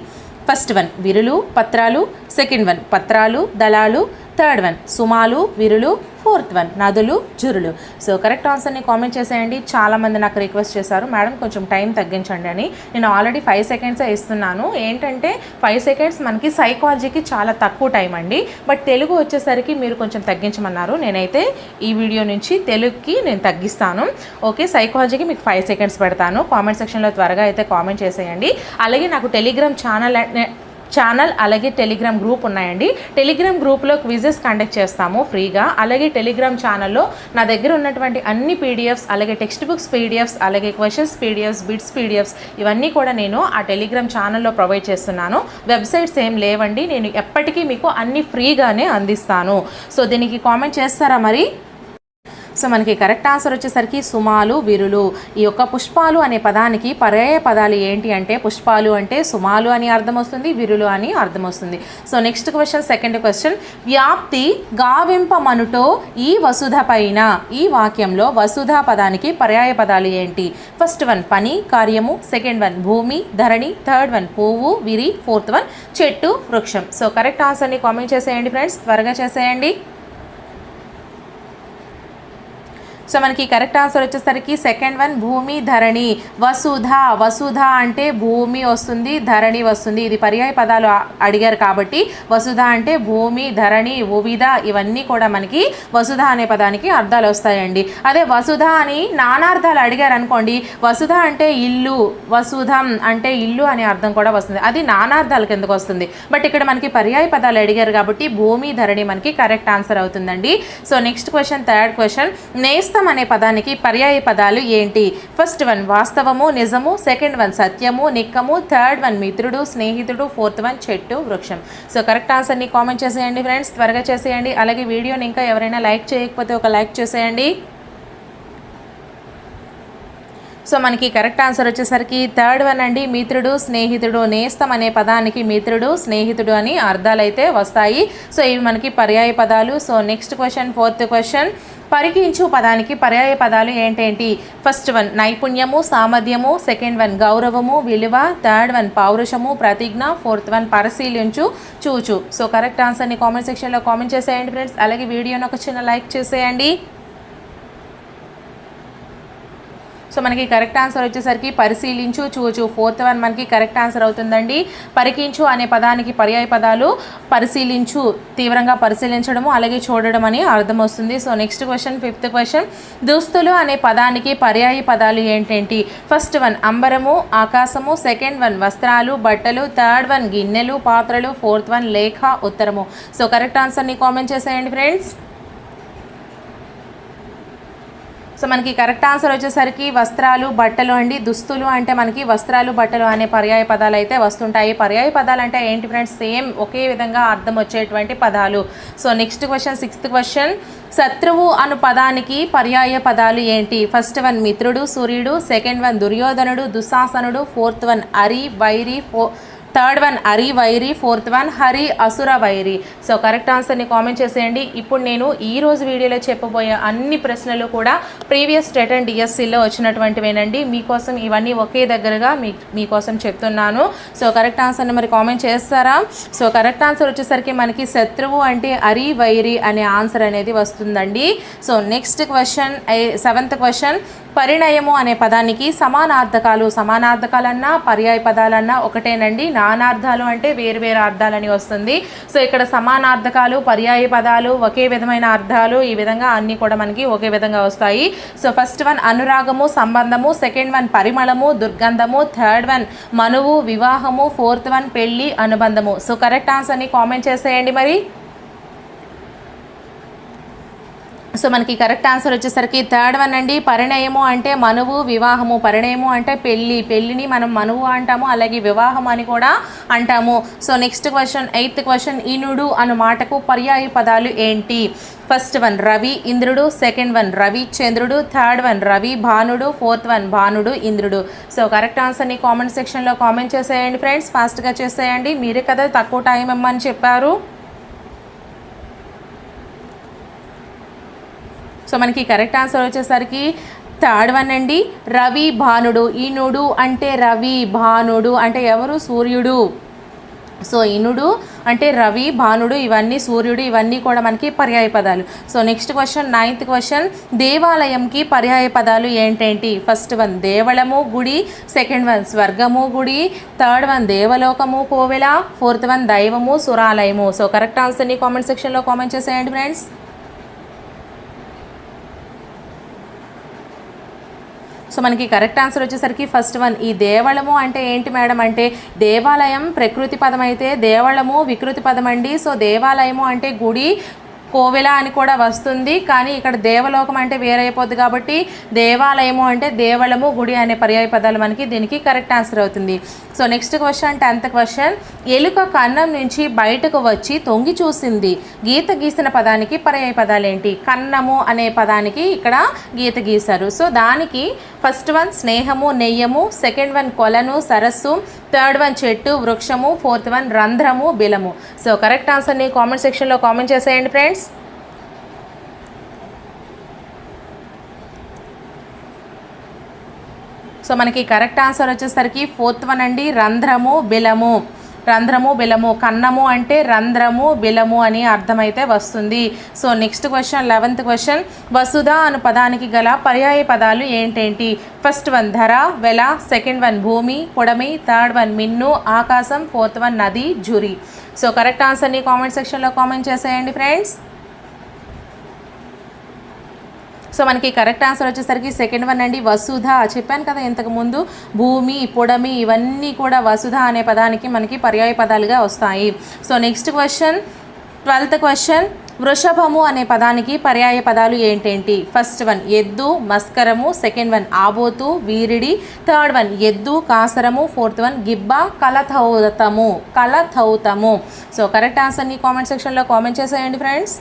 ఫస్ట్ వన్ విరులు పత్రాలు, సెకండ్ వన్ పత్రాలు దళాలు, థర్డ్ వన్ సుమాలు విరులు, ఫోర్త్ వన్ నదులు జురులు. సో కరెక్ట్ ఆన్సర్ని కామెంట్ చేసేయండి. చాలామంది నాకు రిక్వెస్ట్ చేశారు, మేడం కొంచెం టైం తగ్గించండి అని. నేను ఆల్రెడీ 5 సెకండ్సే ఇస్తున్నాను. ఏంటంటే 5 సెకండ్స్ మనకి సైకాలజీకి చాలా తక్కువ టైం అండి. బట్ తెలుగు వచ్చేసరికి మీరు కొంచెం తగ్గించమన్నారు. నేనైతే ఈ వీడియో నుంచి తెలుగుకి నేను తగ్గిస్తాను. ఓకే, సైకాలజీకి మీకు 5 సెకండ్స్ పెడతాను. కామెంట్ సెక్షన్లో త్వరగా అయితే కామెంట్ చేసేయండి. అలాగే నాకు టెలిగ్రామ్ ఛానల్ ఛానల్ అలాగే టెలిగ్రామ్ గ్రూప్ ఉన్నాయండి. టెలిగ్రామ్ గ్రూప్లో క్విజెస్ కండక్ట్ చేస్తాము ఫ్రీగా. అలాగే టెలిగ్రామ్ ఛానల్లో నా దగ్గర ఉన్నటువంటి అన్ని పీడిఎఫ్స్ అలాగే టెక్స్ట్ బుక్స్ పీడిఎఫ్స్ అలాగే క్వశ్చన్స్ పీడిఎఫ్స్ బిట్స్ పీడిఎఫ్స్ ఇవన్నీ కూడా నేను ఆ టెలిగ్రామ్ ఛానల్లో ప్రొవైడ్ చేస్తున్నాను. వెబ్సైట్స్ ఏం లేవండి, నేను ఎప్పటికీ మీకు అన్ని ఫ్రీగానే అందిస్తాను. సో దీనికి కామెంట్ చేస్తారా మరి? సో మనకి కరెక్ట్ ఆన్సర్ వచ్చేసరికి సుమాలు విరులు. ఈ యొక్క పుష్పాలు అనే పదానికి పర్యాయ పదాలు ఏంటి అంటే పుష్పాలు అంటే సుమాలు అని అర్థం వస్తుంది, విరులు అని అర్థం వస్తుంది. So next question, second question, వ్యాప్తి గావింపమనుటో ఈ వసుధ పైన. ఈ వాక్యంలో వసుధ పదానికి పర్యాయ పదాలు ఏంటి? ఫస్ట్ వన్ పని కార్యము, సెకండ్ వన్ భూమి ధరణి, థర్డ్ వన్ పువ్వు విరి, ఫోర్త్ వన్ చెట్టు వృక్షం. సో కరెక్ట్ ఆన్సర్ని కామెంట్ చేసేయండి ఫ్రెండ్స్, త్వరగా చేసేయండి. సో మనకి కరెక్ట్ ఆన్సర్ వచ్చేసరికి సెకండ్ వన్ భూమి ధరణి. వసుధ, వసుధ అంటే భూమి వస్తుంది, ధరణి వస్తుంది. ఇది పర్యాయ పదాలు అడిగారు కాబట్టి వసుధ అంటే భూమి ధరణి ఉవిధ ఇవన్నీ కూడా మనకి వసుధ అనే పదానికి అర్థాలు వస్తాయండి. అదే వసుధ అని నానార్థాలు అడిగారు అనుకోండి, వసుధ అంటే ఇల్లు, వసుధం అంటే ఇల్లు అనే అర్థం కూడా వస్తుంది, అది నానార్థాల కిందకు వస్తుంది. బట్ ఇక్కడ మనకి పర్యాయ పదాలు అడిగారు కాబట్టి భూమి ధరణి మనకి కరెక్ట్ ఆన్సర్ అవుతుందండి. So next question, third question, నేస్తం అనే పదానికి పర్యాయ పదాలు ఏంటి? ఫస్ట్ వన్ వాస్తవము నిజము, సెకండ్ వన్ సత్యము నిక్కము, థర్డ్ వన్ మిత్రుడు స్నేహితుడు, ఫోర్త్ వన్ చెట్టు వృక్షం. సో కరెక్ట్ ఆన్సర్ని కామెంట్ చేసేయండి ఫ్రెండ్స్, త్వరగా చేసేయండి. అలాగే వీడియోని ఇంకా ఎవరైనా లైక్ చేయకపోతే ఒక లైక్ చేసేయండి. సో మనకి కరెక్ట్ ఆన్సర్ వచ్చేసరికి థర్డ్ వన్ అండి, మిత్రుడు స్నేహితుడు. నేస్తం అనే పదానికి మిత్రుడు స్నేహితుడు అని అర్థాలు అయితే వస్తాయి. సో ఇవి మనకి పర్యాయ పదాలు. So next question, fourth question, పరికించు పదానికి పర్యాయ పదాలు ఏంటేంటి? ఫస్ట్ వన్ నైపుణ్యము సామర్థ్యము, సెకండ్ వన్ గౌరవము విలువ, థర్డ్ వన్ పౌరుషము ప్రతిజ్ఞ, ఫోర్త్ వన్ పరిశీలించు చూచు. సో కరెక్ట్ ఆన్సర్ని కామెంట్ సెక్షన్లో కామెంట్ చేసేయండి ఫ్రెండ్స్. అలాగే వీడియోని ఒక చిన్న లైక్ చేసేయండి. సో మనకి కరెక్ట్ ఆన్సర్ వచ్చేసరికి పరిశీలించు చూచు, ఫోర్త్ వన్ మనకి కరెక్ట్ ఆన్సర్ అవుతుందండి. పరికించు అనే పదానికి పర్యాయ పదాలు పరిశీలించు తీవ్రంగా పరిశీలించడము అలాగే చూడడం అని అర్థం వస్తుంది. So next question, fifth question, దుస్తులు అనే పదానికి పర్యాయ పదాలు ఏంటేంటి? ఫస్ట్ వన్ అంబరము ఆకాశము, సెకండ్ వన్ వస్త్రాలు బట్టలు, థర్డ్ వన్ గిన్నెలు పాత్రలు, ఫోర్త్ వన్ లేఖ ఉత్తరము. సో కరెక్ట్ ఆన్సర్ని కామెంట్ చేసేయండి ఫ్రెండ్స్. సో మనకి కరెక్ట్ ఆన్సర్ వచ్చేసరికి వస్త్రాలు బట్టలు అండి. దుస్తులు అంటే మనకి వస్త్రాలు బట్టలు అనే పర్యాయ పదాలు అయితే వస్తుంటాయి. పర్యాయ పదాలు అంటే ఏంటి ఫ్రెండ్స్? సేమ్ ఒకే విధంగా అర్థం వచ్చేటువంటి పదాలు. So next question, sixth question, శత్రువు అను పదానికి పర్యాయ పదాలు ఏంటి? ఫస్ట్ వన్ మిత్రుడు సూర్యుడు, సెకండ్ వన్ దుర్యోధనుడు దుశ్శాసనుడు, ఫోర్త్ వన్ అరి వైరి, థర్డ్ వన్ అరి వైరి, ఫోర్త్ వన్ హరి అసుర వైరి. సో కరెక్ట్ ఆన్సర్ని కామెంట్ చేసేయండి. ఇప్పుడు నేను ఈరోజు వీడియోలో చెప్పబోయే అన్ని ప్రశ్నలు కూడా ప్రీవియస్ టెట్ అండ్ డిఎస్సిలో వచ్చినటువంటివేనండి. మీకోసం ఇవన్నీ ఒకే దగ్గరగా మీకోసం చెప్తున్నాను. సో కరెక్ట్ ఆన్సర్ని మరి కామెంట్ చేస్తారా? సో కరెక్ట్ ఆన్సర్ వచ్చేసరికి మనకి శత్రువు అంటే అరి వైరి అనే ఆన్సర్ అనేది వస్తుందండి. So next question, seventh question, పరిణయము అనే పదానికి సమానార్థకాలు. సమానార్థకాలన్నా పర్యాయ పదాలన్నా ఒకటేనండి. నానార్థాలు అంటే వేరు వేరు అర్థాలని వస్తుంది. సో ఇక్కడ సమానార్థకాలు పర్యాయ పదాలు ఒకే విధమైన అర్థాలు ఈ విధంగా అన్నీ కూడా మనకి ఒకే విధంగా వస్తాయి. సో ఫస్ట్ వన్ అనురాగము సంబంధము, సెకండ్ వన్ పరిమళము దుర్గంధము, థర్డ్ వన్ మనువు వివాహము, ఫోర్త్ వన్ పెళ్ళి అనుబంధము. సో కరెక్ట్ ఆన్సర్ని కామెంట్ చేసేయండి మరి. సో మనకి కరెక్ట్ ఆన్సర్ వచ్చేసరికి థర్డ్ వన్ అండి. పరిణయము అంటే మనువు వివాహము. పరిణయము అంటే పెళ్ళి, పెళ్ళిని మనం మనువు అంటాము అలాగే వివాహం అని కూడా అంటాము. So next question, eighth question, ఇనుడు అను మాటకు పర్యాయ పదాలు ఏంటి? ఫస్ట్ వన్ రవి ఇంద్రుడు, సెకండ్ వన్ రవి చంద్రుడు, థర్డ్ వన్ రవి భానుడు, ఫోర్త్ వన్ భానుడు ఇంద్రుడు. సో కరెక్ట్ ఆన్సర్ని కామెంట్ సెక్షన్లో కామెంట్ చేసేయండి ఫ్రెండ్స్, ఫాస్ట్గా చేసేయండి. మీరే కదా తక్కువ టైం ఇమ్మని చెప్పారు. సో మనకి కరెక్ట్ ఆన్సర్ వచ్చేసరికి థర్డ్ వన్ అండి, రవి భానుడు. ఈనుడు అంటే రవి, భానుడు అంటే ఎవరు? సూర్యుడు. సో ఇనుడు అంటే రవి భానుడు ఇవన్నీ సూర్యుడు ఇవన్నీ కూడా మనకి పర్యాయ పదాలు. So next question, ninth question, దేవాలయంకి పర్యాయ పదాలు ఏంటేంటి? ఫస్ట్ వన్ దేవళము గుడి, సెకండ్ వన్ స్వర్గము గుడి, థర్డ్ వన్ దేవలోకము కోవెల, ఫోర్త్ వన్ దైవము సురాలయము. సో కరెక్ట్ ఆన్సర్ని కామెంట్ సెక్షన్లో కామెంట్ చేసేయండి ఫ్రెండ్స్. సో సో మనకి కరెక్ట్ ఆన్సర్ వచ్చేసరికి ఫస్ట్ వన్. ఈ దేవళము అంటే ఏంటి మేడం అంటే దేవాలయం ప్రకృతి పదం అయితే దేవళము వికృతి పదం అండి. సో దేవాలయము అంటే గుడి కోవెల అని కూడా వస్తుంది, కానీ ఇక్కడ దేవలోకం అంటే వేరైపోద్ది కాబట్టి దేవాలయము అంటే దేవళము గుడి అనే పర్యాయ పదాలు మనకి దీనికి కరెక్ట్ ఆన్సర్ అవుతుంది. So next question 10th question. ఎలుక కన్నం నుంచి బయటకు వచ్చి తొంగి చూసింది. గీత గీసిన పదానికి పర్యాయ పదాలు ఏంటి? కన్నము అనే పదానికి ఇక్కడ గీత గీశారు. సో దానికి ఫస్ట్ వన్ స్నేహము నెయ్యము, సెకండ్ వన్ కొలను సరస్సు, థర్డ్ వన్ చెట్టు వృక్షము, ఫోర్త్ వన్ రంధ్రము బిలము. సో కరెక్ట్ ఆన్సర్ని కామెంట్ సెక్షన్లో కామెంట్ చేసేయండి ఫ్రెండ్స్. సో మనకి కరెక్ట్ ఆన్సర్ వచ్చేసరికి ఫోర్త్ వన్ అండి, రంధ్రము బిలము. రంధ్రము బిలము, కన్నము అంటే రంధ్రము బిలము అని అర్థమైతే వస్తుంది. So next question 11th question. వసుధ అను పదానికి గల పర్యాయ పదాలు ఏంటేంటి? ఫస్ట్ వన్ ధర వెల, సెకండ్ వన్ భూమి పొడమి, థర్డ్ వన్ మిన్ను ఆకాశం, ఫోర్త్ వన్ నది జురి. సో కరెక్ట్ ఆన్సర్ని కామెంట్ సెక్షన్లో కామెంట్ చేసేయండి ఫ్రెండ్స్. సో మనకి కరెక్ట్ ఆన్సర్ వచ్చేసరికి సెకండ్ వన్ అండి, వసుధ. చెప్పాను కదా ఇంతకు ముందు, భూమి పొడమి ఇవన్నీ కూడా వసుధ అనే పదానికి మనకి పర్యాయ పదాలుగా వస్తాయి. So next question 12th question. వృషభము అనే పదానికి పర్యాయ పదాలు ఏంటేంటి? ఫస్ట్ వన్ ఎద్దు మస్కరము, సెకండ్ వన్ ఆబోతు వీరిడి, థర్డ్ వన్ ఎద్దు కాసరము, ఫోర్త్ వన్ గిబ్బ కలథౌతము. సో కరెక్ట్ ఆన్సర్ని కామెంట్ సెక్షన్లో కామెంట్ చేసేయండి ఫ్రెండ్స్.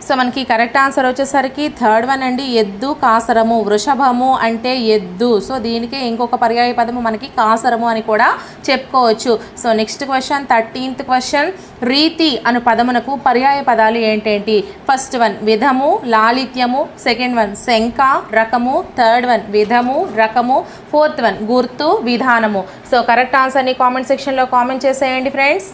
సో మనకి కరెక్ట్ ఆన్సర్ వచ్చేసరికి థర్డ్ వన్ అండి, ఎద్దు కాసరము. వృషభము అంటే ఎద్దు, సో దీనికి ఇంకొక పర్యాయ పదము మనకి కాసరము అని కూడా చెప్పుకోవచ్చు. So next question 13th question. రీతి అను పదమునకు పర్యాయ పదాలు ఏంటేంటి? ఫస్ట్ వన్ విధము లాలిత్యము, సెకండ్ వన్ శంఖ రకము, థర్డ్ వన్ విధము రకము, ఫోర్త్ వన్ గుర్తు విధానము. సో కరెక్ట్ ఆన్సర్ని కామెంట్ సెక్షన్లో కామెంట్ చేసేయండి ఫ్రెండ్స్.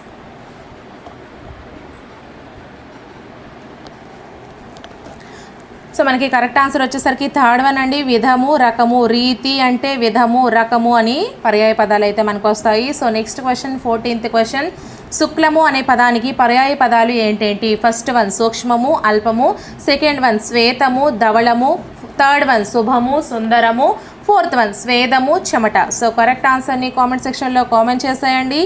సో మనకి కరెక్ట్ ఆన్సర్ వచ్చేసరికి థర్డ్ వన్ అండి, విధము రకము. రీతి అంటే విధము రకము అని పర్యాయ పదాలు అయితే మనకు వస్తాయి. So next question 14th question. శుక్లము అనే పదానికి పర్యాయ పదాలు ఏంటేంటి? ఫస్ట్ వన్ సూక్ష్మము అల్పము, సెకండ్ వన్ శ్వేతము ధవళము, థర్డ్ వన్ శుభము సుందరము, ఫోర్త్ వన్ స్వేదము చెమట. సో కరెక్ట్ ఆన్సర్ని కామెంట్ సెక్షన్లో కామెంట్ చేసేయండి.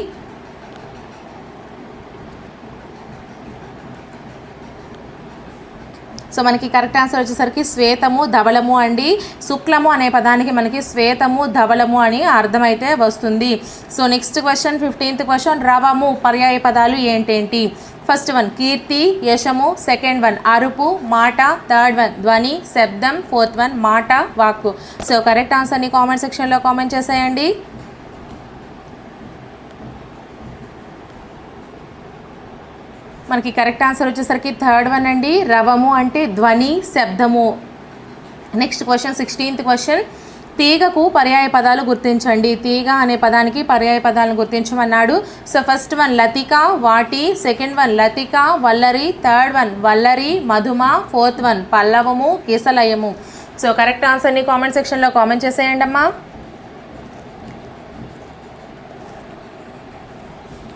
సో మనకి కరెక్ట్ ఆన్సర్ వచ్చేసరికి శ్వేతము ధవళము అండి. శుక్లము అనే పదానికి మనకి శ్వేతము ధవళము అని అర్థమైతే వస్తుంది. So next question 15th question. రవము పర్యాయ పదాలు ఏంటేంటి? ఫస్ట్ వన్ కీర్తి యశము, సెకండ్ వన్ అరుపు మాట, థర్డ్ వన్ ధ్వని శబ్దం, ఫోర్త్ వన్ మాట వాక్కు. సో కరెక్ట్ ఆన్సర్ని కామెంట్ సెక్షన్లో కామెంట్ చేసేయండి. మనకి కరెక్ట్ ఆన్సర్ వచ్చేసరికి థర్డ్ వన్ అండి, రవము అంటే ధ్వని శబ్దము. Next question 16th question. తీగకు పర్యాయ పదాలు గుర్తించండి. తీగ అనే పదానికి పర్యాయ పదాలను గుర్తించమన్నాడు. సో ఫస్ట్ వన్ లతిక వాటి, second one Latika వల్లరి, third one వల్లరి మధుమ, fourth one పల్లవము కిసలయము. So correct ఆన్సర్ని కామెంట్ సెక్షన్లో కామెంట్ చేసేయండి అమ్మా.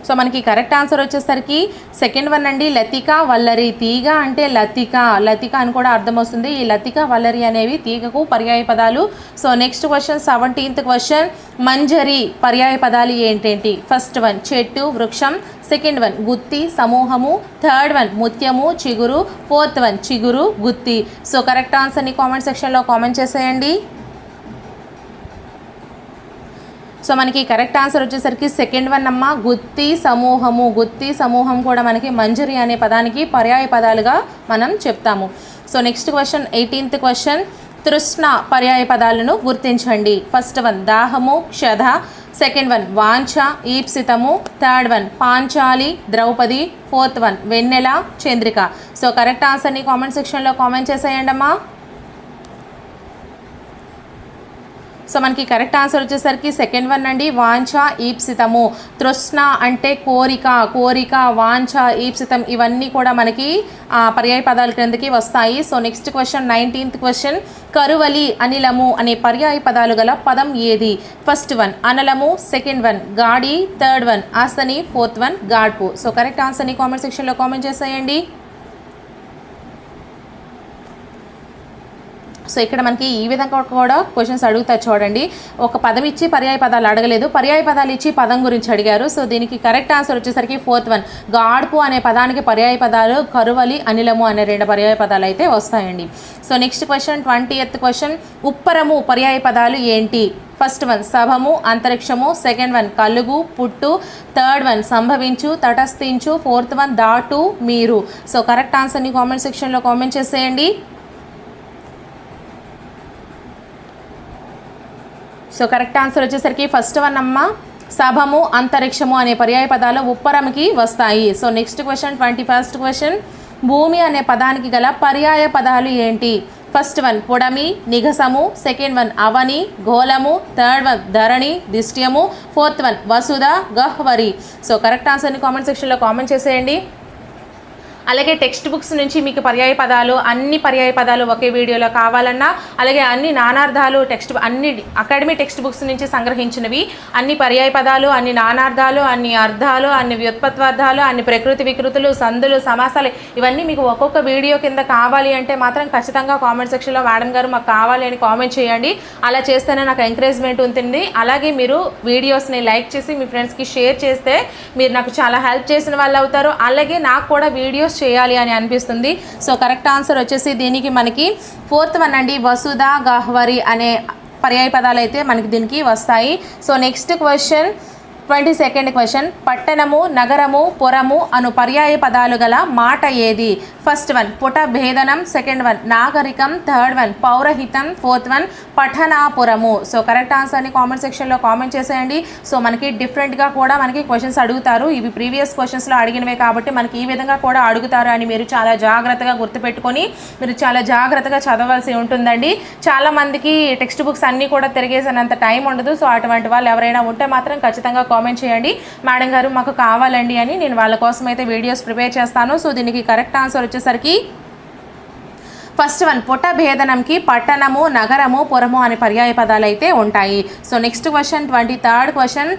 సో మనకి కరెక్ట్ ఆన్సర్ వచ్చేసరికి సెకండ్ వన్ అండి, లతిక వల్లరి. తీగ అంటే లతిక అని కూడా అర్థం వస్తుంది. ఈ లతిక వల్లరి అనేవి తీగకు పర్యాయ పదాలు. So next question 17th question. మంజరి పర్యాయ పదాలు ఏంటేంటి? ఫస్ట్ వన్ చెట్టు వృక్షం, సెకండ్ వన్ గుత్తి సమూహము, థర్డ్ వన్ ముత్యము చిగురు, ఫోర్త్ వన్ చిగురు గుత్తి. సో కరెక్ట్ ఆన్సర్ని కామెంట్ సెక్షన్లో కామెంట్ చేసేయండి. సో మనకి కరెక్ట్ ఆన్సర్ వచ్చేసరికి సెకండ్ వన్ అమ్మ, గుత్తి సమూహము. గుత్తి సమూహం కూడా మనకి మంజరి అనే పదానికి పర్యాయ పదాలుగా మనం చెప్తాము. So next question 18th question. తృష్ణ పర్యాయ పదాలను గుర్తించండి. ఫస్ట్ వన్ దాహము క్షధ, సెకండ్ వన్ వాంఛ ఈప్సితము, third one Panchali Draupadi, fourth one వెన్నెల చంద్రిక. సో కరెక్ట్ ఆన్సర్ని కామెంట్ సెక్షన్లో కామెంట్ చేసేయండి అమ్మా. సో మనకి కరెక్ట్ ఆన్సర్ వచ్చేసరికి సెకండ్ వన్ అండి, వాంఛ ఈప్సితము. తృష్ణ అంటే కోరిక వాంఛ ఈప్సితం ఇవన్నీ కూడా మనకి పర్యాయ పదాల క్రిందకి వస్తాయి. So next question 19th question. కరువలి అనిలము అనే పర్యాయ పదాలు గల పదం ఏది? ఫస్ట్ వన్ అనలము, సెకండ్ వన్ గాడి, థర్డ్ వన్ ఆసని, ఫోర్త్ వన్ గాడ్పు. సో కరెక్ట్ ఆన్సర్ని కామెంట్ సెక్షన్లో కామెంట్ చేసేయండి. సో ఇక్కడ మనకి ఈ విధంగా కూడా క్వశ్చన్స్ అడుగుతారు చూడండి. ఒక పదం ఇచ్చి పర్యాయ పదాలు అడగలేదు, పర్యాయ పదాలు ఇచ్చి పదం గురించి అడిగారు. సో దీనికి కరెక్ట్ ఆన్సర్ వచ్చేసరికి 4th వన్ గాడ్పు అనే పదానికి పర్యాయ పదాలు కరువలి, అనిలము అనే 2 పర్యాయ పదాలు అయితే వస్తాయండి. So next question 20th question ఉప్పరము పర్యాయ పదాలు ఏంటి? ఫస్ట్ వన్ సభము, అంతరిక్షము, సెకండ్ వన్ కలుగు, పుట్టు, థర్డ్ వన్ సంభవించు, తటస్థించు, 4th వన్ దాటు, మీరు. సో కరెక్ట్ ఆన్సర్ని కామెంట్ సెక్షన్లో కామెంట్ చేసేయండి. సో కరెక్ట్ ఆన్సర్ వచ్చేసరికి ఫస్ట్ వన్ అమ్మ సభము, అంతరిక్షము అనే పర్యాయ పదాలు ఉప్పరంకి వస్తాయి. So next question 21st question భూమి అనే పదానికి గల పర్యాయ పదాలు ఏంటి? ఫస్ట్ వన్ పొడమి, నిఘసము, సెకండ్ వన్ అవని, గోళము, థర్డ్ వన్ ధరణి, దిష్ట్యము, 4th వన్ వసుధ, గహ్వరి. సో కరెక్ట్ ఆన్సర్ని కామెంట్ సెక్షన్లో కామెంట్ చేసేయండి. అలాగే టెక్స్ట్ బుక్స్ నుంచి మీకు పర్యాయ పదాలు అన్ని పర్యాయ పదాలు ఒకే వీడియోలో కావాలన్నా, అలాగే అన్ని నానార్థాలు అన్ని అకాడమీ టెక్స్ట్ బుక్స్ నుంచి సంగ్రహించినవి అన్ని పర్యాయ పదాలు, అన్ని నానార్థాలు, అన్ని అర్థాలు, అన్ని వ్యుత్పత్వార్థాలు, అన్ని ప్రకృతి వికృతులు, సందులు, సమాసాలు ఇవన్నీ మీకు ఒక్కొక్క వీడియో కింద కావాలి అంటే మాత్రం ఖచ్చితంగా కామెంట్ సెక్షన్లో మేడం గారు మాకు కావాలి అని కామెంట్ చేయండి. అలా చేస్తేనే నాకు ఎంకరేజ్మెంట్ ఉంటుంది. అలాగే మీరు వీడియోస్ని లైక్ చేసి మీ ఫ్రెండ్స్కి షేర్ చేస్తే మీరు నాకు చాలా హెల్ప్ చేసిన వాళ్ళు అవుతారు. అలాగే నాకు కూడా వీడియోస్ చేయాలి అని అనిపిస్తుంది. సో కరెక్ట్ ఆన్సర్ వచ్చేసి దీనికి మనకి 4th వన్ అండి వసుధ, గహ్వరి అనే పర్యాయ పదాలు అయితే మనకి దీనికి వస్తాయి. So next question 22nd question పట్టణము, నగరము, పురము అను పర్యాయ పదాలు గల మాట ఏది? ఫస్ట్ వన్ పుట భేదనం, సెకండ్ వన్ నాగరికం, థర్డ్ వన్ పౌరహితం, 4th వన్ పఠనాపురము. సో కరెక్ట్ ఆన్సర్ని కామెంట్ సెక్షన్లో కామెంట్ చేసేయండి. సో మనకి డిఫరెంట్గా కూడా మనకి క్వశ్చన్స్ అడుగుతారు. ఇవి ప్రీవియస్ క్వశ్చన్స్లో అడిగినవే కాబట్టి మనకి ఈ విధంగా కూడా అడుగుతారు అని మీరు చాలా జాగ్రత్తగా గుర్తుపెట్టుకొని మీరు చాలా జాగ్రత్తగా చదవాల్సి ఉంటుందండి. చాలామందికి టెక్స్ట్ బుక్స్ అన్నీ కూడా తిరిగేసినంత టైం ఉండదు. సో అటువంటి వాళ్ళు ఎవరైనా ఉంటే మాత్రం ఖచ్చితంగా కామెంట్ చేయండి, మేడం గారు మాకు కావాలండి అని. నేను వాళ్ళ కోసం అయితే వీడియోస్ ప్రిపేర్ చేస్తాను. సో దీనికి కరెక్ట్ ఆన్సర్ వచ్చేసరికి ఫస్ట్ వన్ పుట భేదనంకి పట్టణము, నగరము, పురము అనే పర్యాయ పదాలు అయితే ఉంటాయి. So next question 23rd question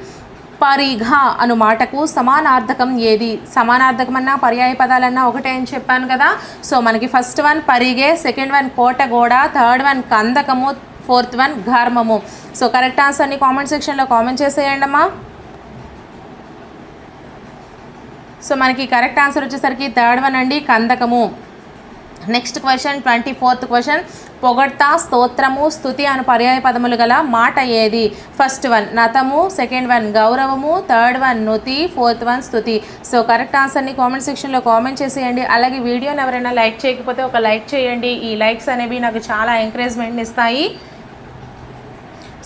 పరిఘ అను మాటకు సమానార్థకం ఏది? సమానార్థకం అన్నా పర్యాయ పదాలన్నా ఒకటే అని చెప్పాను కదా. సో మనకి ఫస్ట్ వన్ పరిగే, సెకండ్ వన్ కోటగోడ, థర్డ్ వన్ కందకము, 4th వన్ ఘర్మము. సో కరెక్ట్ ఆన్సర్ని కామెంట్ సెక్షన్లో కామెంట్ చేసేయండి అమ్మా. సో మనకి కరెక్ట్ ఆన్సర్ వచ్చేసరికి 3rd వన్ అండి కందకము. నెక్స్ట్ క్వశ్చన్ 24th క్వశ్చన్ పొగడ్తా, స్తోత్రము, స్తుతి అను పర్యాయ పదములు గల మాట ఏది? ఫస్ట్ వన్ నతము, సెకండ్ వన్ గౌరవము, థర్డ్ వన్ నుతి, 4th వన్ స్తుతి. సో కరెక్ట్ ఆన్సర్ని కామెంట్ సెక్షన్లో కామెంట్ చేసేయండి. అలాగే వీడియోని ఎవరైనా లైక్ చేయకపోతే ఒక లైక్ చేయండి. ఈ లైక్స్ అనేవి నాకు చాలా ఎంకరేజ్మెంట్ని ఇస్తాయి.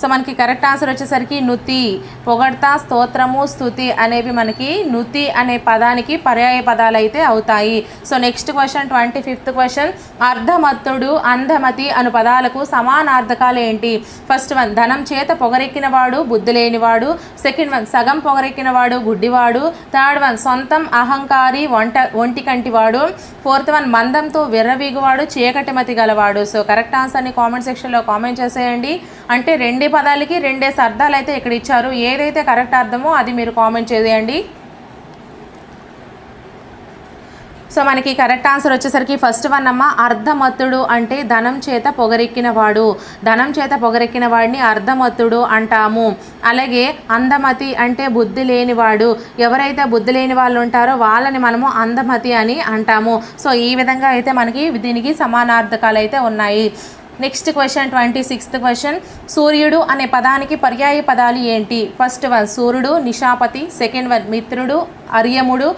సో మనకి కరెక్ట్ ఆన్సర్ వచ్చేసరికి నుతి. పొగడ్తా, స్తోత్రము, స్తుతి అనేవి మనకి నుతి అనే పదానికి పర్యాయ పదాలు అయితే అవుతాయి. So next question 25th question అర్ధమత్తుడు, అందమతి అను పదాలకు సమానార్థకాలు ఏంటి? ఫస్ట్ వన్ ధనం చేత పొగరెక్కినవాడు, బుద్ధి లేనివాడు, సెకండ్ వన్ సగం పొగరెక్కినవాడు, గుడ్డివాడు, థర్డ్ వన్ సొంతం అహంకారి, ఒంటి కంటివాడు, 4th వన్ మందంతో విర్రవీగువాడు, చీకటిమతి గలవాడు. సో కరెక్ట్ ఆన్సర్ని కామెంట్ సెక్షన్లో కామెంట్ చేసేయండి. అంటే 2 పదాలకి 2 అర్థాలు అయితే ఇక్కడ ఇచ్చారు. ఏదైతే కరెక్ట్ అర్థమో అది మీరు కామెంట్ చేయండి. సో మనకి కరెక్ట్ ఆన్సర్ వచ్చేసరికి ఫస్ట్ వన్ అమ్మ అర్ధమత్తుడు అంటే ధనం చేత పొగరెక్కినవాడు. ధనం చేత పొగరెక్కిన వాడిని అర్ధమత్తుడు అంటాము. అలాగే అందమతి అంటే బుద్ధి లేనివాడు. ఎవరైతే బుద్ధి లేని వాళ్ళు ఉంటారో వాళ్ళని మనము అందమతి అని అంటాము. సో ఈ విధంగా అయితే మనకి దీనికి సమానార్థకాలు అయితే ఉన్నాయి. నెక్స్ట్ క్వశ్చన్ 26th క్వశ్చన్ సూర్యుడు అనే పదానికి పర్యాయ పదాలు ఏంటి? ఫస్ట్ వన్ సూర్యుడు, నిశాపతి, సెకండ్ వన్ మిత్రుడు, అర్యముడు,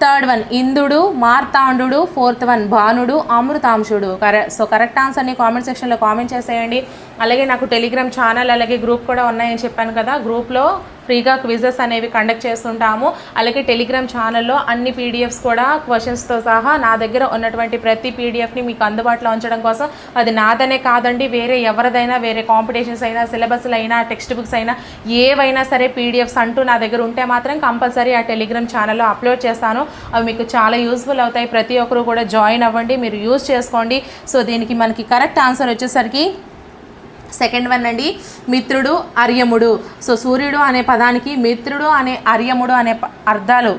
థర్డ్ వన్ ఇంద్రుడు, Marthandu, 4th one భానుడు, అమృతాంశుడు. So correct ఆన్సర్ని కామెంట్ సెక్షన్లో కామెంట్ చేసేయండి. అలాగే నాకు టెలిగ్రామ్ ఛానల్ అలాగే గ్రూప్ కూడా ఉన్నాయని చెప్పాను కదా. గ్రూప్లో ఫ్రీగా క్విజెస్ అనేవి కండక్ట్ చేస్తుంటాము. అలాగే టెలిగ్రామ్ ఛానల్లో అన్ని పీడిఎఫ్స్ కూడా క్వశ్చన్స్తో సహా నా దగ్గర ఉన్నటువంటి ప్రతి పీడిఎఫ్ని మీకు అందుబాటులో ఉంచడం కోసం, అది నాదనే కాదండి, వేరే ఎవరిదైనా, వేరే కాంపిటీషన్స్ అయినా, సిలబస్లు అయినా, టెక్స్ట్ బుక్స్ అయినా, ఏవైనా సరే పీడిఎఫ్స్ అంటూ నా దగ్గర ఉంటే మాత్రం కంపల్సరీ ఆ టెలిగ్రామ్ ఛానల్లో అప్లోడ్ చేస్తాను. అవి మీకు చాలా యూస్ఫుల్ అవుతాయి. ప్రతి ఒక్కరు కూడా జాయిన్ అవ్వండి, మీరు యూజ్ చేసుకోండి. సో దీనికి మనకి కరెక్ట్ ఆన్సర్ వచ్చేసరికి సెకండ్ వన్ అండి మిత్రుడు, అర్యముడు. సో సూర్యుడు అనే పదానికి మిత్రుడు అనే అర్యముడు అనే అర్థాలు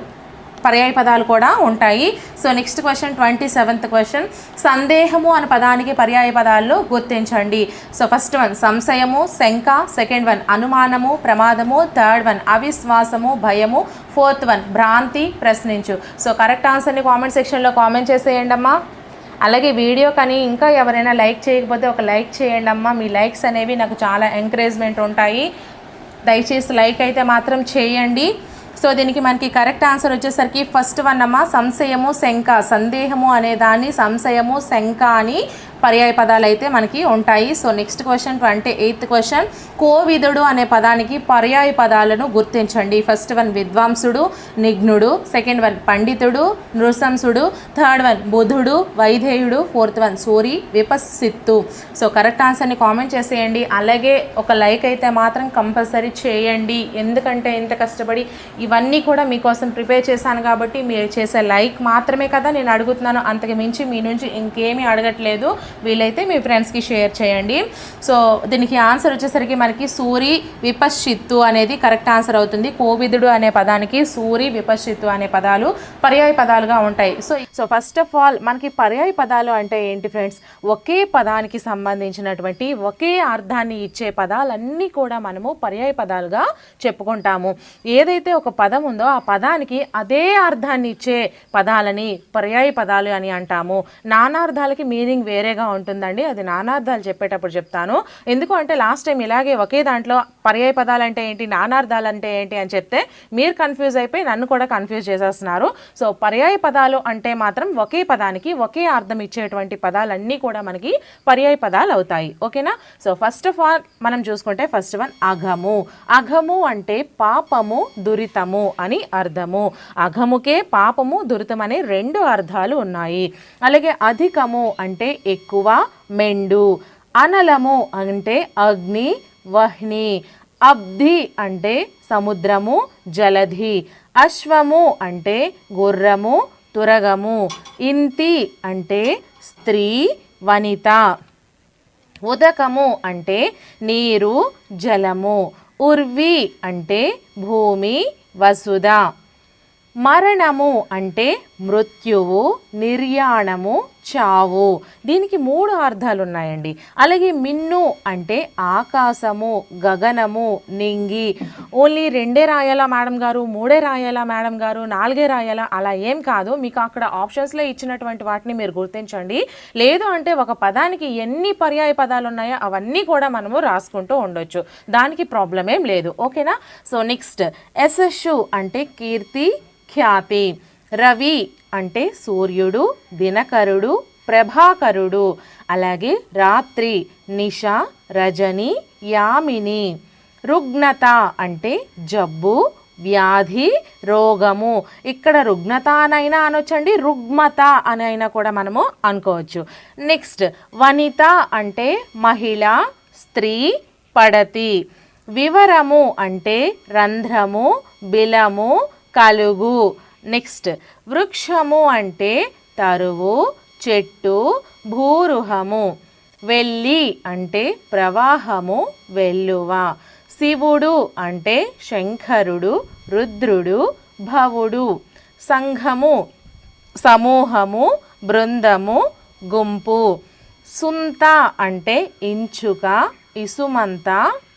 పర్యాయ పదాలు కూడా ఉంటాయి. So next question 27th question, సందేహము అనే పదానికి పర్యాయ పదాలు గుర్తించండి. సో ఫస్ట్ వన్ సంశయము, శంక, సెకండ్ వన్ అనుమానము, ప్రమాదము, థర్డ్ వన్ అవిశ్వాసము, భయము, ఫోర్త్ వన్ భ్రాంతి, ప్రశ్నించు. సో కరెక్ట్ ఆన్సర్ని కామెంట్ సెక్షన్లో కామెంట్ చేసేయండి అమ్మా. అలాగే వీడియో కానీ ఇంకా ఎవరైనా లైక్ చేయకపోతే ఒక లైక్ చేయండి అమ్మా. మీ లైక్స్ అనేవి నాకు చాలా ఎంకరేజ్మెంట్ ఉంటాయి. దయచేసి లైక్ అయితే మాత్రం చేయండి. సో దీనికి మనకి కరెక్ట్ ఆన్సర్ వచ్చేసరికి ఫస్ట్ వన్ అమ్మ, సంశయము, శంక. సందేహము అనే దాన్ని సంశయము, శంక అని పర్యాయ పదాలు అయితే మనకి ఉంటాయి. So next question 28th question, కోవిదుడు అనే పదానికి పర్యాయ పదాలను గుర్తించండి. ఫస్ట్ వన్ విద్వాంసుడు, నిఘ్నుడు, సెకండ్ వన్ పండితుడు, నృశంసుడు, థర్డ్ వన్ బుధుడు, వైధేయుడు, ఫోర్త్ వన్ సూరి, విపస్సిత్తు. సో కరెక్ట్ ఆన్సర్ని కామెంట్ చేసేయండి. అలాగే ఒక లైక్ అయితే మాత్రం కంపల్సరీ చేయండి. ఎందుకంటే ఇంత కష్టపడి ఇవన్నీ కూడా మీకోసం ప్రిపేర్ చేశాను కాబట్టి మీరు చేసే లైక్ మాత్రమే కదా నేను అడుగుతున్నాను. అంతకు మించి మీ నుంచి ఇంకేమీ అడగట్లేదు. వీలైతే మీ ఫ్రెండ్స్కి షేర్ చేయండి. సో దీనికి ఆన్సర్ వచ్చేసరికి మనకి సూరి, విపశ్చిత్తు అనేది కరెక్ట్ ఆన్సర్ అవుతుంది. కోవిదుడు అనే పదానికి సూరి, విపశ్చిత్తు అనే పదాలు పర్యాయ పదాలుగా ఉంటాయి. సో ఫస్ట్ ఆఫ్ ఆల్ మనకి పర్యాయ పదాలు అంటే ఏంటి ఫ్రెండ్స్? ఒకే పదానికి సంబంధించినటువంటి ఒకే అర్థాన్ని ఇచ్చే పదాలన్నీ కూడా మనము పర్యాయ పదాలుగా చెప్పుకుంటాము. ఏదైతే ఒక పదం ఉందో ఆ పదానికి అదే అర్థాన్ని ఇచ్చే పదాలని పర్యాయ పదాలు అని అంటాము. నానార్థాలకి మీనింగ్ వేరేగా ఉంటుందండి. అది నానార్థాలు చెప్పేటప్పుడు చెప్తాను. ఎందుకు అంటే లాస్ట్ టైం ఇలాగే ఒకే దాంట్లో పర్యాయ పదాలు అంటే ఏంటి, నానార్థాలు అంటే ఏంటి అని చెప్తే మీరు కన్ఫ్యూజ్ అయిపోయి నన్ను కూడా కన్ఫ్యూజ్ చేసేస్తున్నారు. సో పర్యాయ పదాలు అంటే మాత్రం ఒకే పదానికి ఒకే అర్థం ఇచ్చేటువంటి పదాలన్నీ కూడా మనకి పర్యాయ పదాలు అవుతాయి. ఓకేనా? సో ఫస్ట్ ఆఫ్ ఆల్ మనం చూసుకుంటే ఫస్ట్ వన్ అఘము. అఘము అంటే పాపము, దురితము అని అర్థము. అఘముకే పాపము, దురితం అనే రెండు అర్థాలు ఉన్నాయి. అలాగే అధికము అంటే ఎక్కువ, మెండు. అనలము అంటే అగ్ని, వహ్ని. అబ్ధి అంటే సముద్రము, జలధి. అశ్వము అంటే గుర్రము, తురగము. ఇంతి అంటే స్త్రీ, వనిత. ఉదకము అంటే నీరు, జలము. ఉర్వి అంటే భూమి, వసుధ. మరణము అంటే మృత్యువు, నిర్యాణము, చావు. దీనికి 3 అర్థాలు ఉన్నాయండి. అలాగే మిన్ను అంటే ఆకాశము, గగనము, నింగి. ఓన్లీ 2 రాయాలా మేడం గారు, 3 రాయాలా మేడం గారు, 4 రాయాలా, అలా ఏం కాదు. మీకు అక్కడ ఆప్షన్స్లో ఇచ్చినటువంటి వాటిని మీరు గుర్తించండి. లేదు అంటే ఒక పదానికి ఎన్ని పర్యాయ పదాలు ఉన్నాయో అవన్నీ కూడా మనము రాసుకుంటూ ఉండొచ్చు. దానికి ప్రాబ్లం ఏం లేదు. ఓకేనా? సో నెక్స్ట్ యశస్సు అంటే కీర్తి, ఖ్యాతి. రవి అంటే సూర్యుడు, దినకరుడు, ప్రభాకరుడు. అలాగే రాత్రి నిశ, రజని, యామిని. రుగ్ణత అంటే జబ్బు, వ్యాధి, రోగము. ఇక్కడ రుగ్ణత అనైనా అనొచ్చండి, రుగ్మత అని అయినా కూడా మనము అనుకోవచ్చు. నెక్స్ట్ వనిత అంటే మహిళ, స్త్రీ, పడతి. వివరము అంటే రంధ్రము, బిలము, కలుగు. నెక్స్ట్ వృక్షము అంటే తరువు, చెట్టు, భూరుహము. వెల్లి అంటే ప్రవాహము, వెల్లువ. శివుడు అంటే శంకరుడు, రుద్రుడు, భవుడు. సంఘము సమూహము, బృందము, గుంపు. సుంత అంటే ఇంచుక, ఇసుమంత,